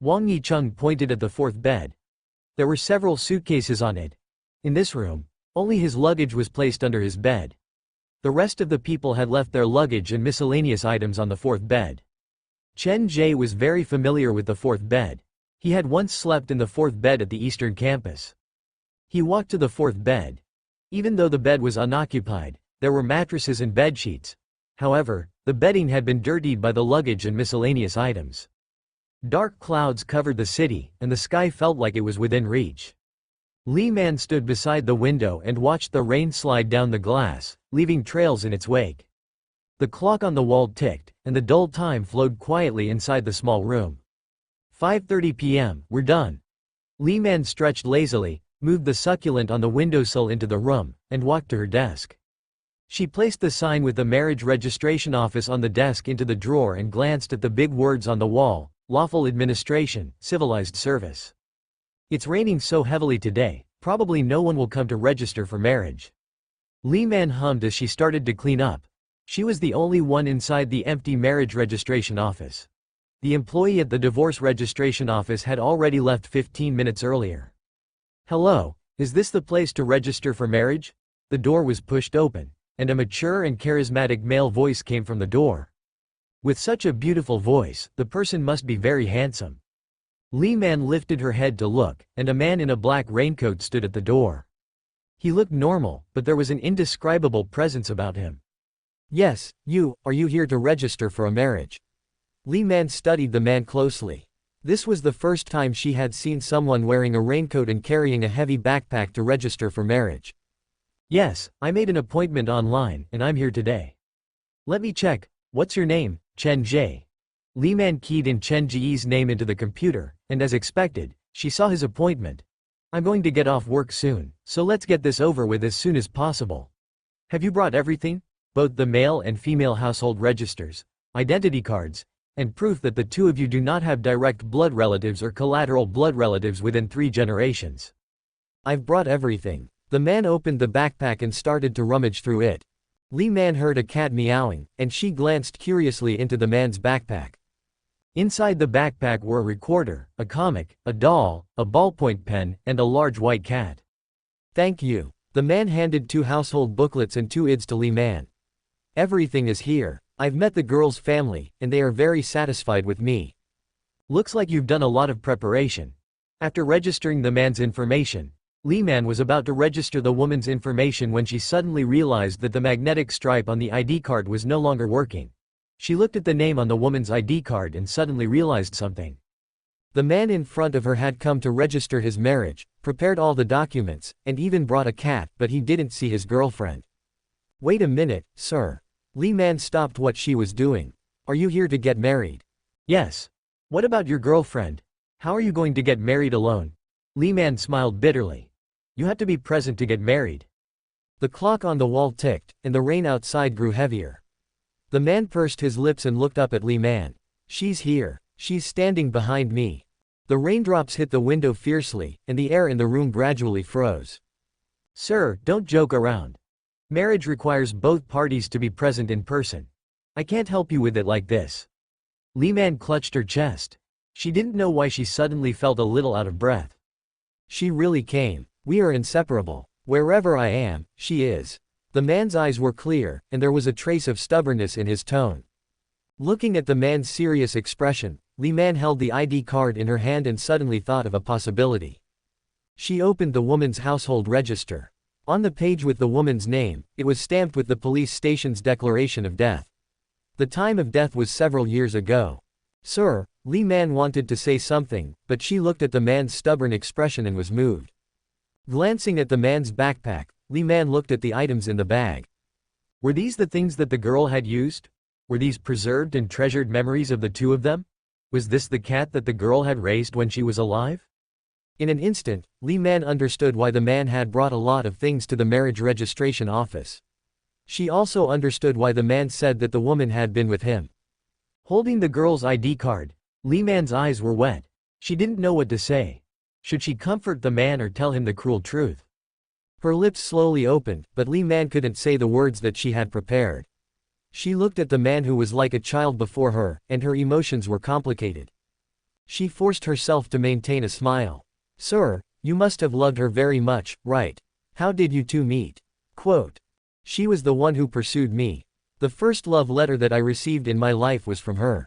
Wang Yicheng pointed at the 4th bed. There were several suitcases on it. In this room, only his luggage was placed under his bed. The rest of the people had left their luggage and miscellaneous items on the 4th bed. Chen Ge was very familiar with the 4th bed. He had once slept in the 4th bed at the Eastern Campus. He walked to the 4th bed. Even though the bed was unoccupied, there were mattresses and bedsheets. However, the bedding had been dirtied by the luggage and miscellaneous items. Dark clouds covered the city, and the sky felt like it was within reach. Li Man stood beside the window and watched the rain slide down the glass, leaving trails in its wake. The clock on the wall ticked, and the dull time flowed quietly inside the small room. 5:30 p.m., we're done. Li Man stretched lazily, moved the succulent on the windowsill into the room, and walked to her desk. She placed the sign with the marriage registration office on the desk into the drawer and glanced at the big words on the wall: lawful administration, civilized service. "It's raining so heavily today, probably no one will come to register for marriage." Li Man hummed as she started to clean up. She was the only one inside the empty marriage registration office. The employee at the divorce registration office had already left 15 minutes earlier. "Hello, is this the place to register for marriage?" The door was pushed open, and a mature and charismatic male voice came from the door. With such a beautiful voice, the person must be very handsome. Li Man lifted her head to look, and a man in a black raincoat stood at the door. He looked normal, but there was an indescribable presence about him. "Yes, are you here to register for a marriage?" Li Man studied the man closely. This was the first time she had seen someone wearing a raincoat and carrying a heavy backpack to register for marriage. "Yes, I made an appointment online, and I'm here today." "Let me check. What's your name?" "Chen Ge." Li Man keyed in Chen Ge's name into the computer, and as expected, she saw his appointment. "I'm going to get off work soon, so let's get this over with as soon as possible. Have you brought everything? Both the male and female household registers, identity cards, and proof that the 2 of you do not have direct blood relatives or collateral blood relatives within 3 generations." "I've brought everything." The man opened the backpack and started to rummage through it. Li Man heard a cat meowing, and she glanced curiously into the man's backpack. Inside the backpack were a recorder, a comic, a doll, a ballpoint pen, and a large white cat. "Thank you." The man handed 2 household booklets and 2 IDs to Li Man. "Everything is here. I've met the girl's family, and they are very satisfied with me." "Looks like you've done a lot of preparation." After registering the man's information, Li Man was about to register the woman's information when she suddenly realized that the magnetic stripe on the ID card was no longer working. She looked at the name on the woman's ID card and suddenly realized something. The man in front of her had come to register his marriage, prepared all the documents, and even brought a cat, but he didn't see his girlfriend. "Wait a minute, sir." Li Man stopped what she was doing. "Are you here to get married?" "Yes. What about your girlfriend?" How are you going to get married alone? Li Man smiled bitterly. You had to be present to get married. The clock on the wall ticked, and the rain outside grew heavier. The man pursed his lips and looked up at Li Man. She's here. She's standing behind me. The raindrops hit the window fiercely, and the air in the room gradually froze. Sir, don't joke around. Marriage requires both parties to be present in person. I can't help you with it like this. Li Man clutched her chest. She didn't know why she suddenly felt a little out of breath. She really came. We are inseparable. Wherever I am, she is. The man's eyes were clear, and there was a trace of stubbornness in his tone. Looking at the man's serious expression, Li Man held the ID card in her hand and suddenly thought of a possibility. She opened the woman's household register. On the page with the woman's name, it was stamped with the police station's declaration of death. The time of death was several years ago. Sir, Li Man wanted to say something, but she looked at the man's stubborn expression and was moved. Glancing at the man's backpack, Li Man looked at the items in the bag. Were these the things that the girl had used? Were these preserved and treasured memories of the two of them? Was this the cat that the girl had raised when she was alive? In an instant, Li Man understood why the man had brought a lot of things to the marriage registration office. She also understood why the man said that the woman had been with him. Holding the girl's ID card, Li Man's eyes were wet. She didn't know what to say. Should she comfort the man or tell him the cruel truth? Her lips slowly opened, but Li Man couldn't say the words that she had prepared. She looked at the man who was like a child before her, and her emotions were complicated. She forced herself to maintain a smile. Sir, you must have loved her very much, right? How did you two meet? Quote. She was the one who pursued me. The first love letter that I received in my life was from her.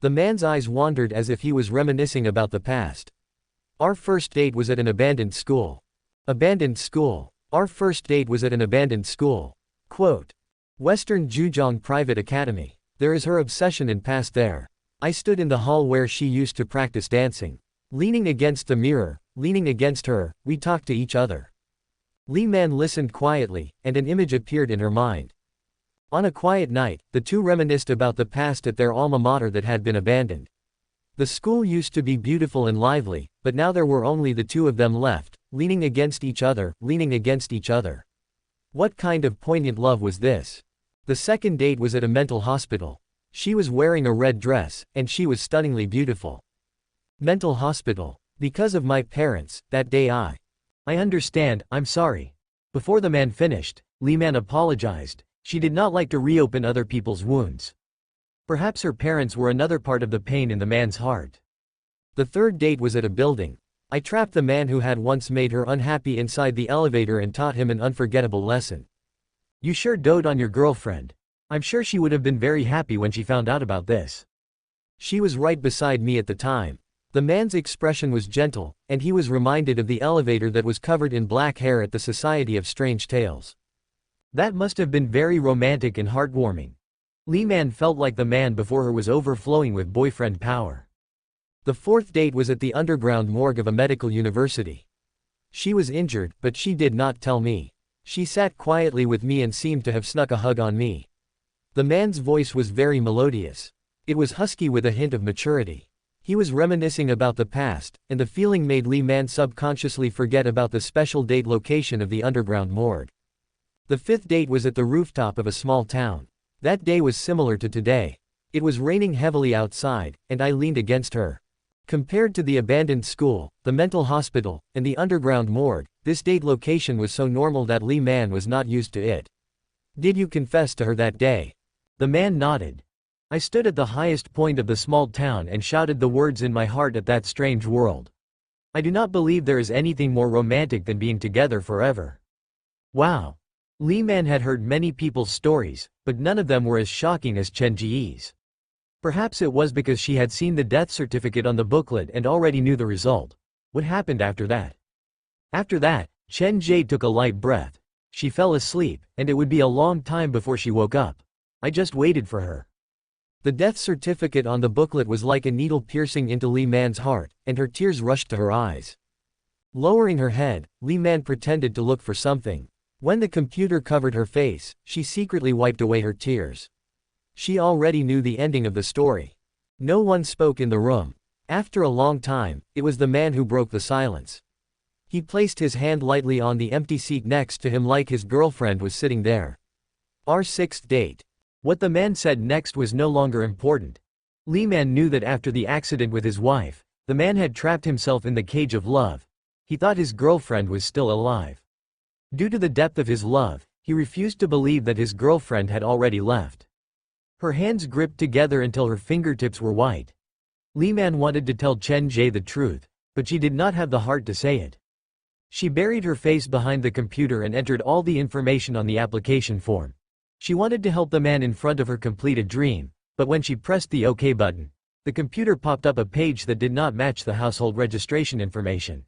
The man's eyes wandered as if he was reminiscing about the past. Our first date was at an abandoned school. Abandoned school. Our first date was at an abandoned school. Quote. Western Zhejiang Private Academy. There is her obsession and past there. I stood in the hall where she used to practice dancing. Leaning against the mirror, leaning against her, we talked to each other. Li Man listened quietly, and an image appeared in her mind. On a quiet night, the two reminisced about the past at their alma mater that had been abandoned. The school used to be beautiful and lively, but now there were only the two of them left, leaning against each other, leaning against each other. What kind of poignant love was this? The second date was at a mental hospital. She was wearing a red dress, and she was stunningly beautiful. Mental hospital. Because of my parents, that day I understand, I'm sorry. Before the man finished, Li Man apologized. She did not like to reopen other people's wounds. Perhaps her parents were another part of the pain in the man's heart. The third date was at a building. I trapped the man who had once made her unhappy inside the elevator and taught him an unforgettable lesson. You sure dote on your girlfriend. I'm sure she would have been very happy when she found out about this. She was right beside me at the time. The man's expression was gentle, and he was reminded of the elevator that was covered in black hair at the Society of Strange Tales. That must have been very romantic and heartwarming. Li Man felt like the man before her was overflowing with boyfriend power. The fourth date was at the underground morgue of a medical university. She was injured, but she did not tell me. She sat quietly with me and seemed to have snuck a hug on me. The man's voice was very melodious. It was husky with a hint of maturity. He was reminiscing about the past, and the feeling made Li Man subconsciously forget about the special date location of the underground morgue. The fifth date was at the rooftop of a small town. That day was similar to today. It was raining heavily outside, and I leaned against her. Compared to the abandoned school, the mental hospital, and the underground morgue, this date location was so normal that Li Man was not used to it. Did you confess to her that day? The man nodded. I stood at the highest point of the small town and shouted the words in my heart at that strange world. I do not believe there is anything more romantic than being together forever. Wow. Li Man had heard many people's stories, but none of them were as shocking as Chen Ge's. Perhaps it was because she had seen the death certificate on the booklet and already knew the result. What happened after that? After that, Chen Ge took a light breath. She fell asleep, and it would be a long time before she woke up. I just waited for her. The death certificate on the booklet was like a needle piercing into Li Man's heart, and her tears rushed to her eyes. Lowering her head, Li Man pretended to look for something. When the computer covered her face, she secretly wiped away her tears. She already knew the ending of the story. No one spoke in the room. After a long time, it was the man who broke the silence. He placed his hand lightly on the empty seat next to him like his girlfriend was sitting there. Our sixth date. What the man said next was no longer important. Li Man knew that after the accident with his wife, the man had trapped himself in the cage of love. He thought his girlfriend was still alive. Due to the depth of his love, he refused to believe that his girlfriend had already left. Her hands gripped together until her fingertips were white. Li Man wanted to tell Chen Ge the truth, but she did not have the heart to say it. She buried her face behind the computer and entered all the information on the application form. She wanted to help the man in front of her complete a dream, but when she pressed the OK button, the computer popped up a page that did not match the household registration information.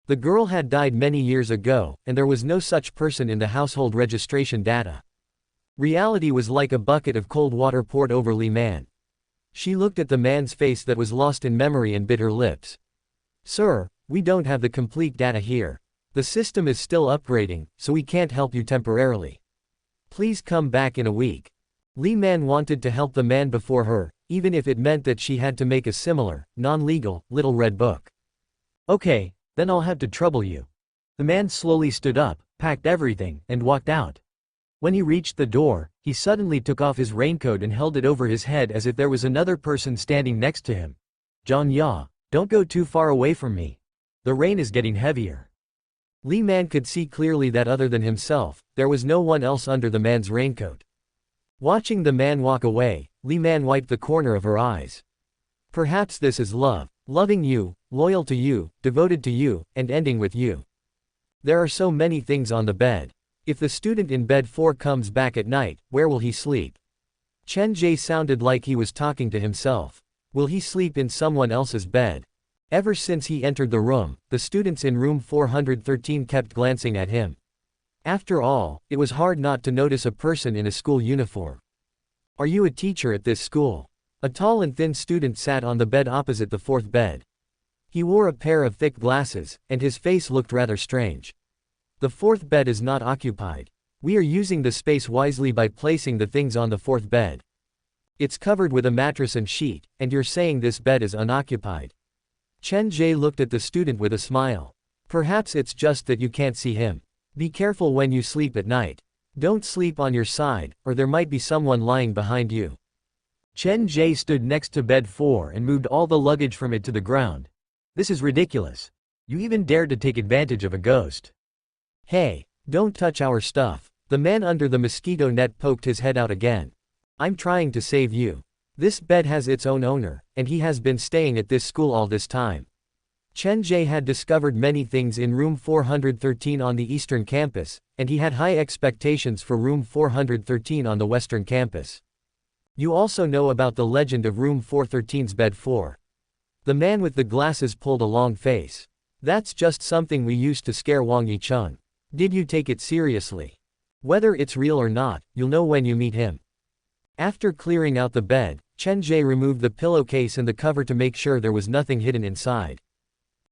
The girl had died many years ago, and there was no such person in the household registration data. Reality was like a bucket of cold water poured over Li Man. She looked at the man's face that was lost in memory and bit her lips. "Sir, we don't have the complete data here. The system is still upgrading, so we can't help you temporarily. Please come back in a week." Li Man wanted to help the man before her, even if it meant that she had to make a similar, non-legal, little red book. "Okay, then I'll have to trouble you." The man slowly stood up, packed everything, and walked out. When he reached the door, he suddenly took off his raincoat and held it over his head as if there was another person standing next to him. "John Ya, don't go too far away from me. The rain is getting heavier." Li Man could see clearly that other than himself, there was no one else under the man's raincoat. Watching the man walk away, Li Man wiped the corner of her eyes. Perhaps this is love, loving you, loyal to you, devoted to you, and ending with you. There are so many things on the bed. If the student in bed 4 comes back at night, where will he sleep? Chen Ge sounded like he was talking to himself. Will he sleep in someone else's bed? Ever since he entered the room, the students in room 413 kept glancing at him. After all, it was hard not to notice a person in a school uniform. "Are you a teacher at this school?" A tall and thin student sat on the bed opposite the 4th bed. He wore a pair of thick glasses, and his face looked rather strange. "The 4th bed is not occupied. We are using the space wisely by placing the things on the 4th bed. It's covered with a mattress and sheet, and you're saying this bed is unoccupied." Chen Ge looked at the student with a smile. "Perhaps it's just that you can't see him. Be careful when you sleep at night. Don't sleep on your side, or there might be someone lying behind you." Chen Ge stood next to bed 4 and moved all the luggage from it to the ground. "This is ridiculous. You even dared to take advantage of a ghost." "Hey, don't touch our stuff." The man under the mosquito net poked his head out again. "I'm trying to save you. This bed has its own owner, and he has been staying at this school all this time." Chen Ge had discovered many things in room 413 on the eastern campus, and he had high expectations for room 413 on the western campus. "You also know about the legend of room 413's bed 4. The man with the glasses pulled a long face. "That's just something we used to scare Wang Yicheng. Did you take it seriously? Whether it's real or not, you'll know when you meet him." After clearing out the bed, Chen Ge removed the pillowcase and the cover to make sure there was nothing hidden inside.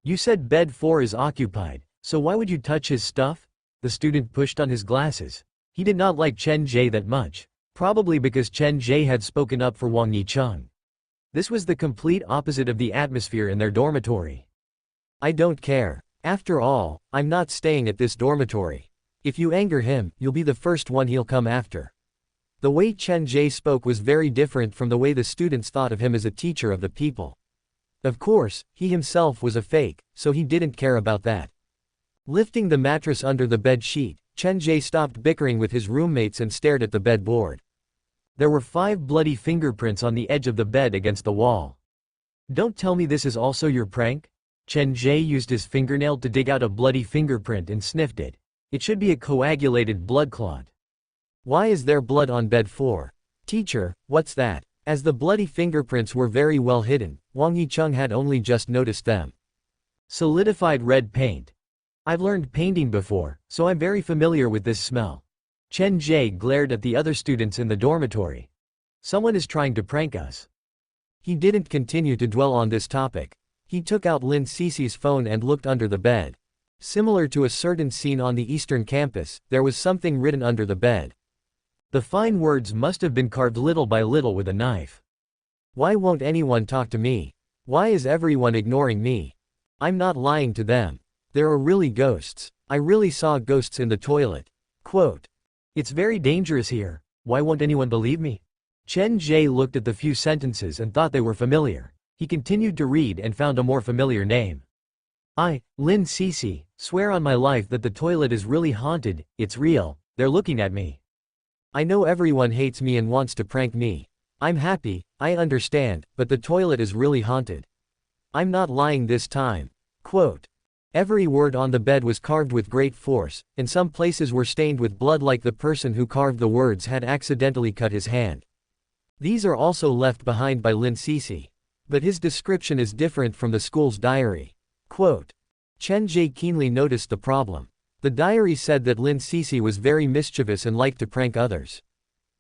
"You said bed 4 is occupied, so why would you touch his stuff?" The student pushed on his glasses. He did not like Chen Ge that much, probably because Chen Ge had spoken up for Wang Yicheng. This was the complete opposite of the atmosphere in their dormitory. "I don't care. After all, I'm not staying at this dormitory. If you anger him, you'll be the first one he'll come after." The way Chen Ge spoke was very different from the way the students thought of him as a teacher of the people. Of course, he himself was a fake, so he didn't care about that. Lifting the mattress under the bed sheet, Chen Ge stopped bickering with his roommates and stared at the bed board. There were 5 bloody fingerprints on the edge of the bed against the wall. "Don't tell me this is also your prank?" Chen Ge used his fingernail to dig out a bloody fingerprint and sniffed it. It should be a coagulated blood clot. "Why is there blood on bed 4? Teacher, what's that?" As the bloody fingerprints were very well hidden, Wang Yicheng had only just noticed them. "Solidified red paint. I've learned painting before, so I'm very familiar with this smell." Chen Ge glared at the other students in the dormitory. "Someone is trying to prank us." He didn't continue to dwell on this topic. He took out Lin Cici's phone and looked under the bed. Similar to a certain scene on the eastern campus, there was something written under the bed. The fine words must have been carved little by little with a knife. "Why won't anyone talk to me? Why is everyone ignoring me? I'm not lying to them. There are really ghosts. I really saw ghosts in the toilet. Quote. It's very dangerous here. Why won't anyone believe me? Chen Ge looked at the few sentences and thought they were familiar. He continued to read and found a more familiar name. I, Lin Cece, swear on my life that the toilet is really haunted. It's real. They're looking at me. I know everyone hates me and wants to prank me. I'm happy, I understand, but the toilet is really haunted. I'm not lying this time. Quote. Every word on the bed was carved with great force, and some places were stained with blood like the person who carved the words had accidentally cut his hand. These are also left behind by Lin Cece. But his description is different from the school's diary. Quote. Chen Ge keenly noticed the problem. The diary said that Lin Cece was very mischievous and liked to prank others.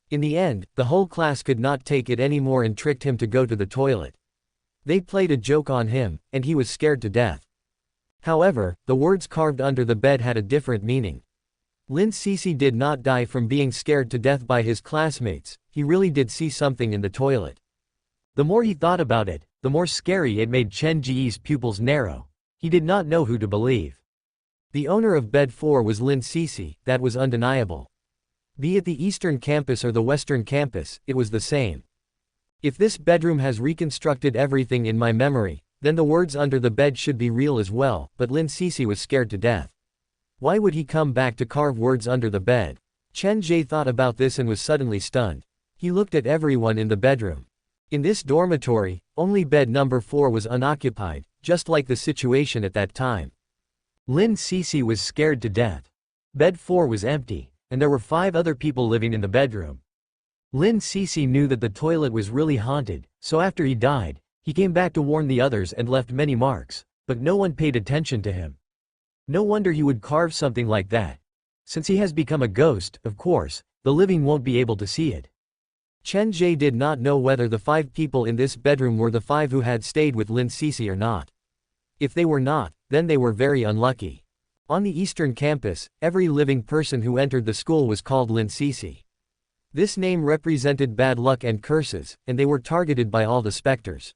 In the end, the whole class could not take it anymore and tricked him to go to the toilet. They played a joke on him, and he was scared to death. However, the words carved under the bed had a different meaning. Lin Cece did not die from being scared to death by his classmates, he really did see something in the toilet. The more he thought about it, the more scary it made Chen Ge's pupils narrow. He did not know who to believe. The owner of bed 4 was Lin Cece, that was undeniable. Be it the eastern campus or the western campus, it was the same. If this bedroom has reconstructed everything in my memory, then the words under the bed should be real as well, but Lin Cece was scared to death. Why would he come back to carve words under the bed? Chen Ge thought about this and was suddenly stunned. He looked at everyone in the bedroom. In this dormitory, only bed number 4 was unoccupied, just like the situation at that time. Lin Cece was scared to death. Bed 4 was empty, and there were 5 other people living in the bedroom. Lin Cece knew that the toilet was really haunted, so after he died, he came back to warn the others and left many marks, but no one paid attention to him. No wonder he would carve something like that. Since he has become a ghost, of course, the living won't be able to see it. Chen Ge did not know whether the 5 people in this bedroom were the 5 who had stayed with Lin Cece or not. If they were not, then they were very unlucky. On the eastern campus, every living person who entered the school was called Lin Cece. This name represented bad luck and curses, and they were targeted by all the specters.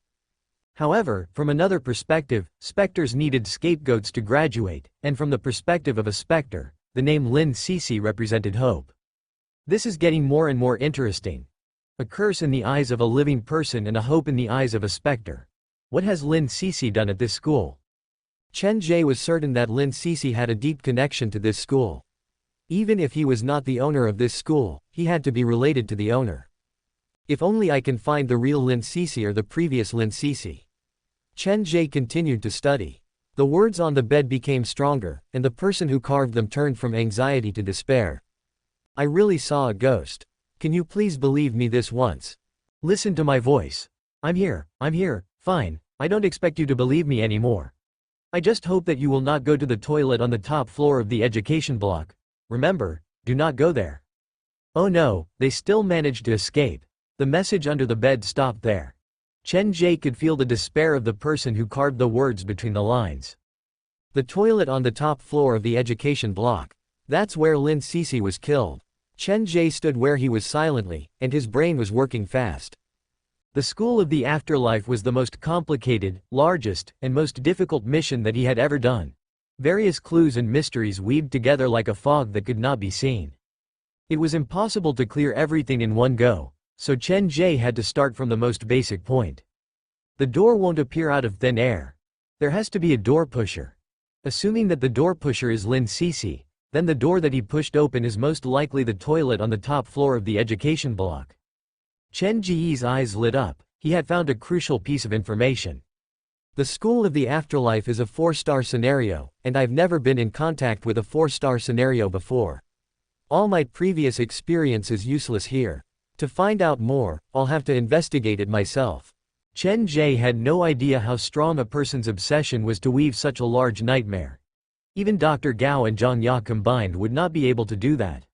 However, from another perspective, specters needed scapegoats to graduate, and from the perspective of a specter, the name Lin Cece represented hope. This is getting more and more interesting. A curse in the eyes of a living person and a hope in the eyes of a specter. What has Lin Cece done at this school? Chen Ge was certain that Lin Cece had a deep connection to this school. Even if he was not the owner of this school, he had to be related to the owner. If only I can find the real Lin Cece or the previous Lin Cece. Chen Ge continued to study. The words on the bed became stronger, and the person who carved them turned from anxiety to despair. I really saw a ghost. Can you please believe me this once? Listen to my voice. I'm here, fine, I don't expect you to believe me anymore. I just hope that you will not go to the toilet on the top floor of the education block. Remember, do not go there. Oh no, they still managed to escape. The message under the bed stopped there. Chen Ge could feel the despair of the person who carved the words between the lines. The toilet on the top floor of the education block. That's where Lin Cece was killed. Chen Ge stood where he was silently, and his brain was working fast. The School of the Afterlife was the most complicated, largest, and most difficult mission that he had ever done. Various clues and mysteries weaved together like a fog that could not be seen. It was impossible to clear everything in one go, so Chen Ge had to start from the most basic point. The door won't appear out of thin air. There has to be a door pusher. Assuming that the door pusher is Lin Cece, then the door that he pushed open is most likely the toilet on the top floor of the education block. Chen Ge's eyes lit up. He had found a crucial piece of information. The School of the Afterlife is a 4-star scenario, and I've never been in contact with a 4-star scenario before. All my previous experience is useless here. To find out more, I'll have to investigate it myself. Chen Ge had no idea how strong a person's obsession was to weave such a large nightmare. Even Dr. Gao and Zhang Ya combined would not be able to do that.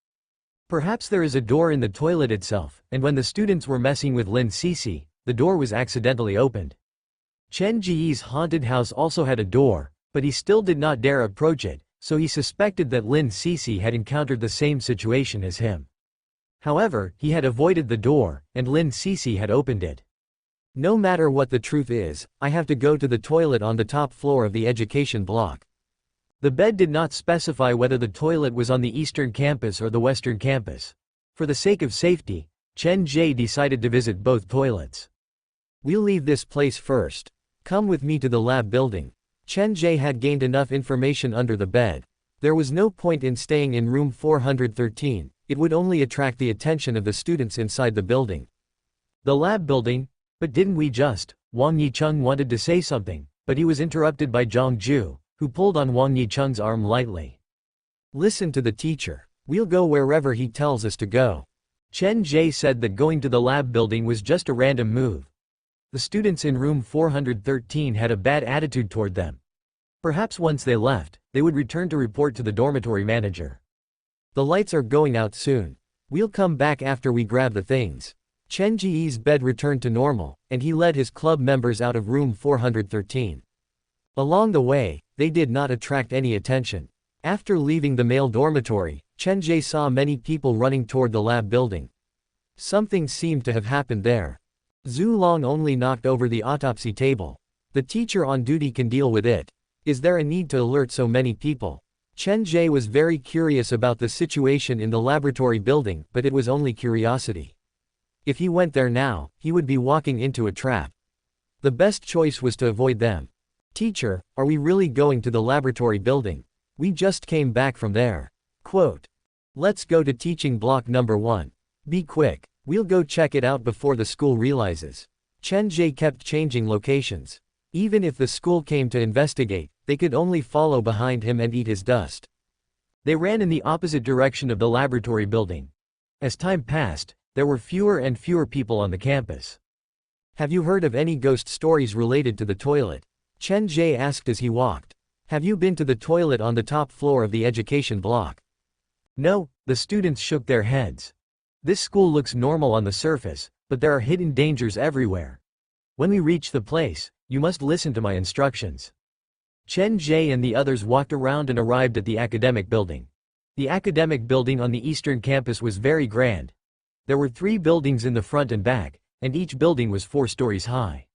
Perhaps there is a door in the toilet itself, and when the students were messing with Lin Cece, the door was accidentally opened. Chen Ge's haunted house also had a door, but he still did not dare approach it, so he suspected that Lin Cece had encountered the same situation as him. However, he had avoided the door, and Lin Cece had opened it. No matter what the truth is, I have to go to the toilet on the top floor of the education block. The bed did not specify whether the toilet was on the eastern campus or the western campus. For the sake of safety, Chen Ge decided to visit both toilets. We'll leave this place first. Come with me to the lab building. Chen Ge had gained enough information under the bed. There was no point in staying in room 413, it would only attract the attention of the students inside the building. The lab building? But didn't we just? Wang Yicheng wanted to say something, but he was interrupted by Zhang Ju, who pulled on Wang Yicheng's arm lightly. Listen to the teacher. We'll go wherever he tells us to go. Chen Ge said that going to the lab building was just a random move. The students in room 413 had a bad attitude toward them. Perhaps once they left, they would return to report to the dormitory manager. The lights are going out soon. We'll come back after we grab the things. Chen Ge's bed returned to normal, and he led his club members out of room 413. Along the way, they did not attract any attention. After leaving the male dormitory, Chen Ge saw many people running toward the lab building. Something seemed to have happened there. Zhu Long only knocked over the autopsy table. The teacher on duty can deal with it. Is there a need to alert so many people? Chen Ge was very curious about the situation in the laboratory building, but it was only curiosity. If he went there now, he would be walking into a trap. The best choice was to avoid them. Teacher, are we really going to the laboratory building? We just came back from there. Quote. Let's go to teaching block number 1. Be quick. We'll go check it out before the school realizes. Chen Ge kept changing locations. Even if the school came to investigate, they could only follow behind him and eat his dust. They ran in the opposite direction of the laboratory building. As time passed, there were fewer and fewer people on the campus. Have you heard of any ghost stories related to the toilet? Chen Ge asked as he walked. Have you been to the toilet on the top floor of the education block? No, the students shook their heads. This school looks normal on the surface, but there are hidden dangers everywhere. When we reach the place, you must listen to my instructions. Chen Ge and the others walked around and arrived at the academic building. The academic building on the eastern campus was very grand. There were 3 buildings in the front and back, and each building was 4 stories high.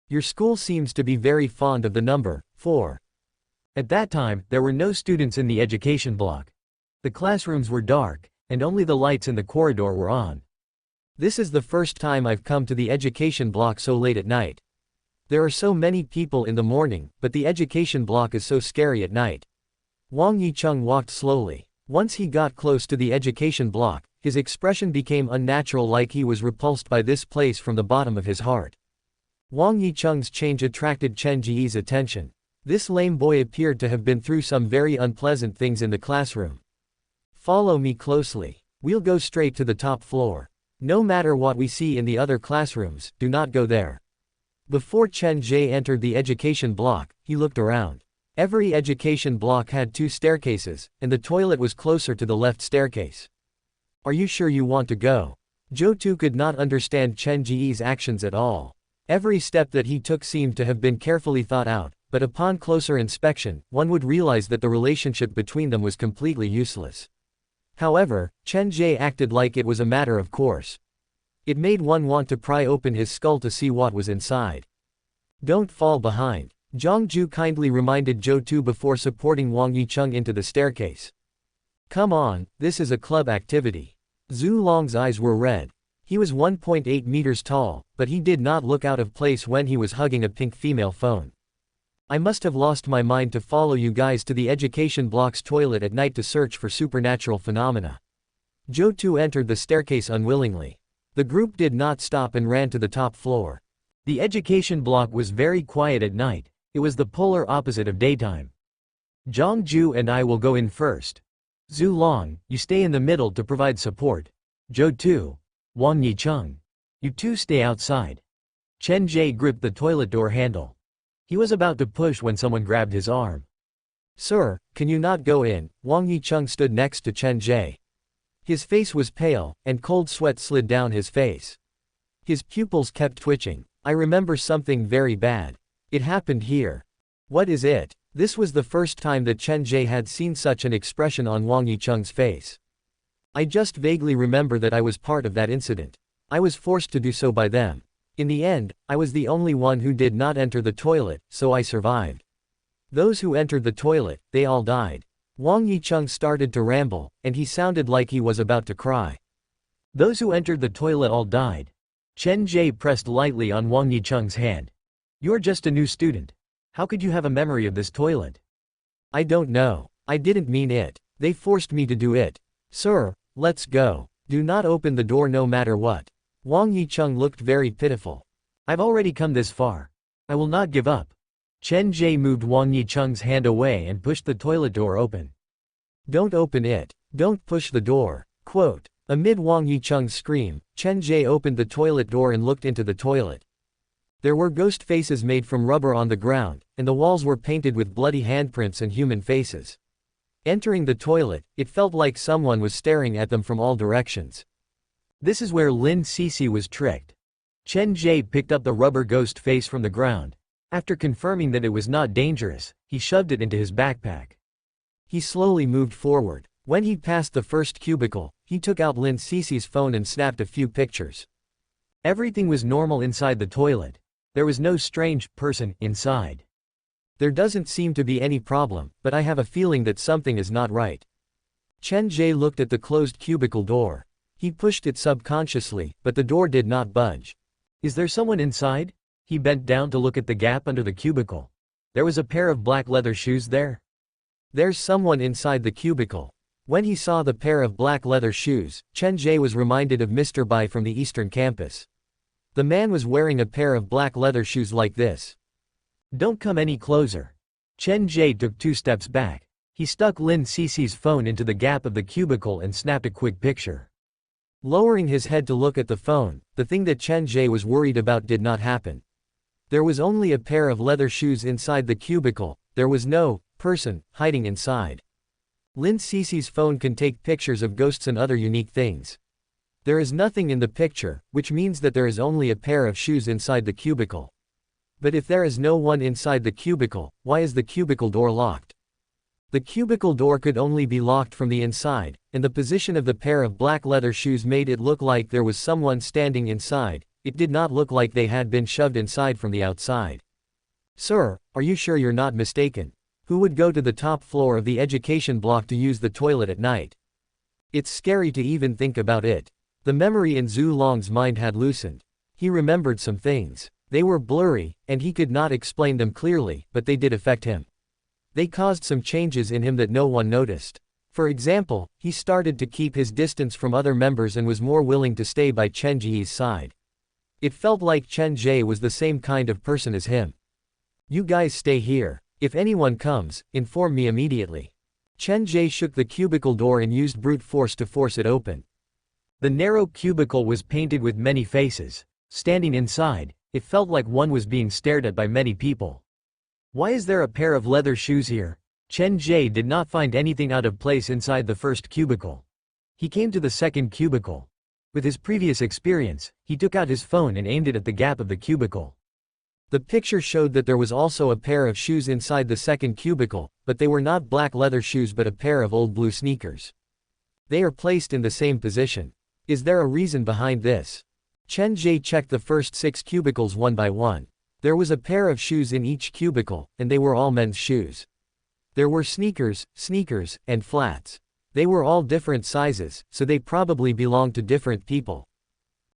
Your school seems to be very fond of the number 4. At that time, there were no students in the education block. The classrooms were dark, and only the lights in the corridor were on. This is the first time I've come to the education block so late at night. There are so many people in the morning, but the education block is so scary at night. Wang Yicheng walked slowly. Once he got close to the education block, his expression became unnatural, like he was repulsed by this place from the bottom of his heart. Wang Yicheng's change attracted Chen Ge's attention. This lame boy appeared to have been through some very unpleasant things in the classroom. Follow me closely. We'll go straight to the top floor. No matter what we see in the other classrooms, do not go there. Before Chen Ge entered the education block, he looked around. Every education block had 2 staircases, and the toilet was closer to the left staircase. Are you sure you want to go? Zhou Tu could not understand Chen Ge's actions at all. Every step that he took seemed to have been carefully thought out, but upon closer inspection, one would realize that the relationship between them was completely useless. However, Chen Ge acted like it was a matter of course. It made one want to pry open his skull to see what was inside. Don't fall behind. Zhang Ju kindly reminded Zhou Tu before supporting Wang Yicheng into the staircase. Come on, this is a club activity. Zhu Long's eyes were red. He was 1.8 meters tall, but he did not look out of place when he was hugging a pink female phone. I must have lost my mind to follow you guys to the education block's toilet at night to search for supernatural phenomena. Zhou Tu entered the staircase unwillingly. The group did not stop and ran to the top floor. The education block was very quiet at night. It was the polar opposite of daytime. Zhang Ju and I will go in first. Zhu Long, you stay in the middle to provide support. Zhou Tu, Wang Yicheng, you two stay outside. Chen Ge gripped the toilet door handle. He was about to push when someone grabbed his arm. Sir, can you not go in? Wang Yicheng stood next to Chen Ge. His face was pale, and cold sweat slid down his face. His pupils kept twitching. I remember something very bad. It happened here. What is it? This was the first time that Chen Ge had seen such an expression on Wang Yicheng's face. I just vaguely remember that I was part of that incident. I was forced to do so by them. In the end, I was the only one who did not enter the toilet, so I survived. Those who entered the toilet, they all died. Wang Yicheng started to ramble, and he sounded like he was about to cry. Those who entered the toilet all died. Chen Ge pressed lightly on Wang Yicheng's hand. You're just a new student. How could you have a memory of this toilet? I don't know. I didn't mean it. They forced me to do it. Sir, let's go. Do not open the door no matter what. Wang Yicheng looked very pitiful. I've already come this far. I will not give up. Chen Ge moved Wang Yicheng's hand away and pushed the toilet door open. Don't open it. Don't push the door. Quote. Amid Wang Yicheng's scream, Chen Ge opened the toilet door and looked into the toilet. There were ghost faces made from rubber on the ground, and the walls were painted with bloody handprints and human faces. Entering the toilet, it felt like someone was staring at them from all directions. This is where Lin Sisi was tricked. Chen Ge picked up the rubber ghost face from the ground. After confirming that it was not dangerous, he shoved it into his backpack. He slowly moved forward. When he passed the first cubicle, he took out Lin Sisi's phone and snapped a few pictures. Everything was normal inside the toilet. There was no strange person inside. There doesn't seem to be any problem, but I have a feeling that something is not right. Chen Ge looked at the closed cubicle door. He pushed it subconsciously, but the door did not budge. Is there someone inside? He bent down to look at the gap under the cubicle. There was a pair of black leather shoes there. There's someone inside the cubicle. When he saw the pair of black leather shoes, Chen Ge was reminded of Mr. Bai from the Eastern Campus. The man was wearing a pair of black leather shoes like this. Don't come any closer. Chen Ge took 2 steps back. He stuck Lin Sisi's phone into the gap of the cubicle and snapped a quick picture. Lowering his head to look at the phone, the thing that Chen Ge was worried about did not happen. There was only a pair of leather shoes inside the cubicle. There was no person hiding inside. Lin Sisi's phone can take pictures of ghosts and other unique things. There is nothing in the picture, which means that there is only a pair of shoes inside the cubicle. But if there is no one inside the cubicle, why is the cubicle door locked? The cubicle door could only be locked from the inside, and the position of the pair of black leather shoes made it look like there was someone standing inside. It did not look like they had been shoved inside from the outside. Sir, are you sure you're not mistaken? Who would go to the top floor of the education block to use the toilet at night? It's scary to even think about it. The memory in Zhu Long's mind had loosened. He remembered some things. They were blurry, and he could not explain them clearly, but they did affect him. They caused some changes in him that no one noticed. For example, he started to keep his distance from other members and was more willing to stay by Chen Ge's side. It felt like Chen Ge was the same kind of person as him. You guys stay here. If anyone comes, inform me immediately. Chen Ge shook the cubicle door and used brute force to force it open. The narrow cubicle was painted with many faces. Standing inside, it felt like one was being stared at by many people. Why is there a pair of leather shoes here? Chen Ge did not find anything out of place inside the first cubicle. He came to the second cubicle. With his previous experience, he took out his phone and aimed it at the gap of the cubicle. The picture showed that there was also a pair of shoes inside the second cubicle, but they were not black leather shoes but a pair of old blue sneakers. They are placed in the same position. Is there a reason behind this? Chen Ge checked the first 6 cubicles one by one. There was a pair of shoes in each cubicle, and they were all men's shoes. There were sneakers, and flats. They were all different sizes, so they probably belonged to different people.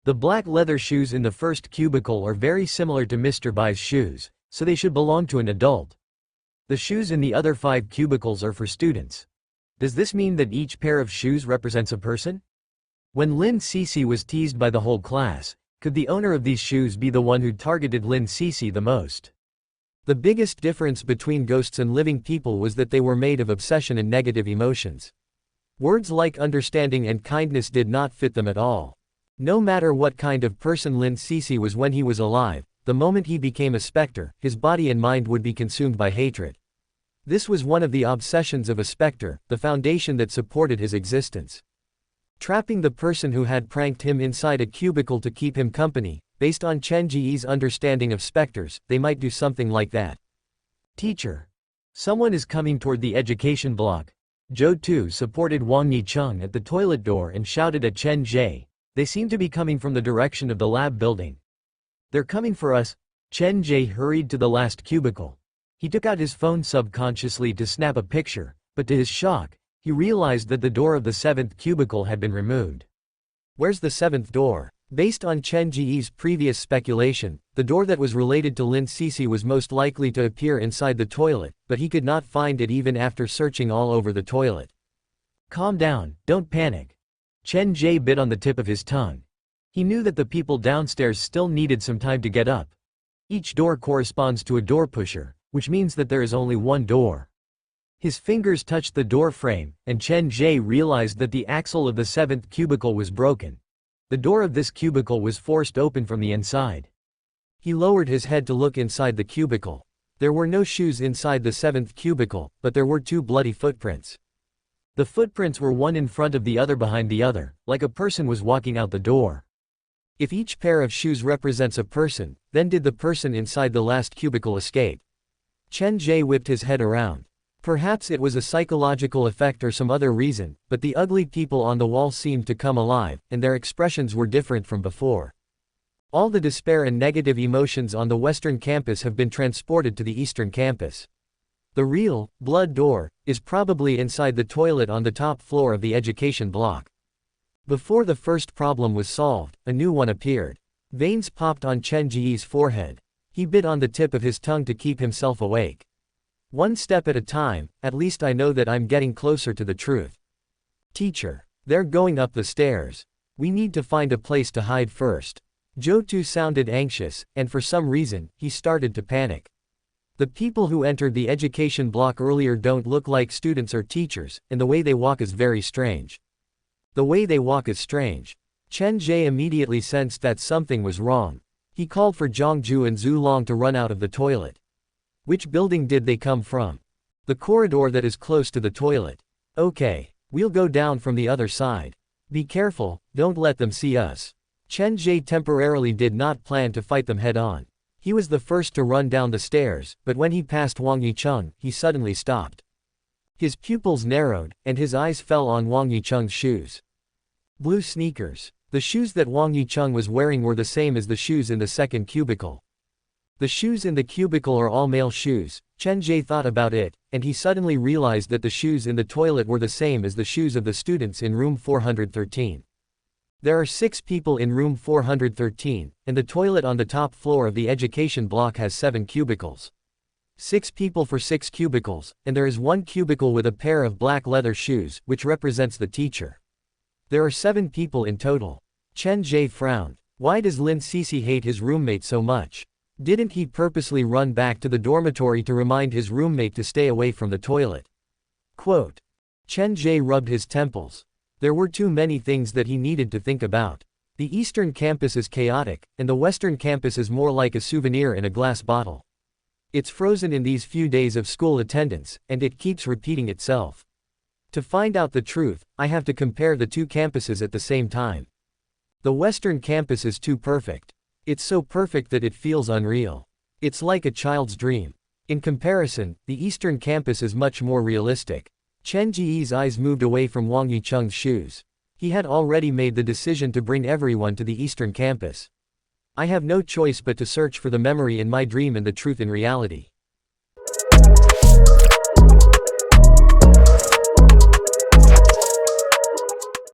The black leather shoes in the first cubicle are very similar to Mr. Bai's shoes, so they should belong to an adult. The shoes in the other 5 cubicles are for students. Does this mean that each pair of shoes represents a person? When Lin Sisi was teased by the whole class, could the owner of these shoes be the one who targeted Lin Sisi the most? The biggest difference between ghosts and living people was that they were made of obsession and negative emotions. Words like understanding and kindness did not fit them at all. No matter what kind of person Lin Sisi was when he was alive, the moment he became a specter, his body and mind would be consumed by hatred. This was one of the obsessions of a specter, the foundation that supported his existence. Trapping the person who had pranked him inside a cubicle to keep him company, based on Chen Ge's understanding of specters, they might do something like that. Teacher. Someone is coming toward the education block. Zhou Tu supported Wang Yicheng at the toilet door and shouted at Chen Ge. They seem to be coming from the direction of the lab building. They're coming for us. Chen Ge hurried to the last cubicle. He took out his phone subconsciously to snap a picture, but to his shock, he realized that the door of the 7th cubicle had been removed. Where's the 7th door? Based on Chen Ge's previous speculation, the door that was related to Lin Cixi was most likely to appear inside the toilet, but he could not find it even after searching all over the toilet. Calm down, don't panic. Chen Ge bit on the tip of his tongue. He knew that the people downstairs still needed some time to get up. Each door corresponds to a door pusher, which means that there is only one door. His fingers touched the door frame, and Chen Ge realized that the axle of the 7th cubicle was broken. The door of this cubicle was forced open from the inside. He lowered his head to look inside the cubicle. There were no shoes inside the 7th cubicle, but there were 2 bloody footprints. The footprints were one in front of the other behind the other, like a person was walking out the door. If each pair of shoes represents a person, then did the person inside the last cubicle escape? Chen Ge whipped his head around. Perhaps it was a psychological effect or some other reason, but the ugly people on the wall seemed to come alive, and their expressions were different from before. All the despair and negative emotions on the western campus have been transported to the eastern campus. The real, blood door, is probably inside the toilet on the top floor of the education block. Before the first problem was solved, a new one appeared. Veins popped on Chen Ge's forehead. He bit on the tip of his tongue to keep himself awake. One step at a time, at least I know that I'm getting closer to the truth. Teacher. They're going up the stairs. We need to find a place to hide first. Zhou Tu sounded anxious, and for some reason, he started to panic. The people who entered the education block earlier don't look like students or teachers, and the way they walk is very strange. The way they walk is strange. Chen Ge immediately sensed that something was wrong. He called for Zhongju and Zhu Long to run out of the toilet. Which building did they come from? The corridor that is close to the toilet. Okay. We'll go down from the other side. Be careful, don't let them see us. Chen Ge temporarily did not plan to fight them head-on. He was the first to run down the stairs, but when he passed Wang Yicheng, he suddenly stopped. His pupils narrowed, and his eyes fell on Wang Yicheng's shoes. Blue sneakers. The shoes that Wang Yicheng was wearing were the same as the shoes in the 2nd cubicle. The shoes in the cubicle are all male shoes. Chen Ge thought about it, and he suddenly realized that the shoes in the toilet were the same as the shoes of the students in room 413. There are 6 people in room 413, and the toilet on the top floor of the education block has 7 cubicles. 6 people for 6 cubicles, and there is 1 cubicle with a pair of black leather shoes, which represents the teacher. There are 7 people in total. Chen Ge frowned. Why does Lin Cixi hate his roommate so much? Didn't he purposely run back to the dormitory to remind his roommate to stay away from the toilet? Quote. Chen Ge rubbed his temples. There were too many things that he needed to think about. The eastern campus is chaotic, and the western campus is more like a souvenir in a glass bottle. It's frozen in these few days of school attendance, and it keeps repeating itself. To find out the truth, I have to compare the 2 campuses at the same time. The western campus is too perfect. It's so perfect that it feels unreal. It's like a child's dream. In comparison, the eastern campus is much more realistic. Chen Ge's eyes moved away from Wang Yicheng's shoes. He had already made the decision to bring everyone to the eastern campus. I have no choice but to search for the memory in my dream and the truth in reality.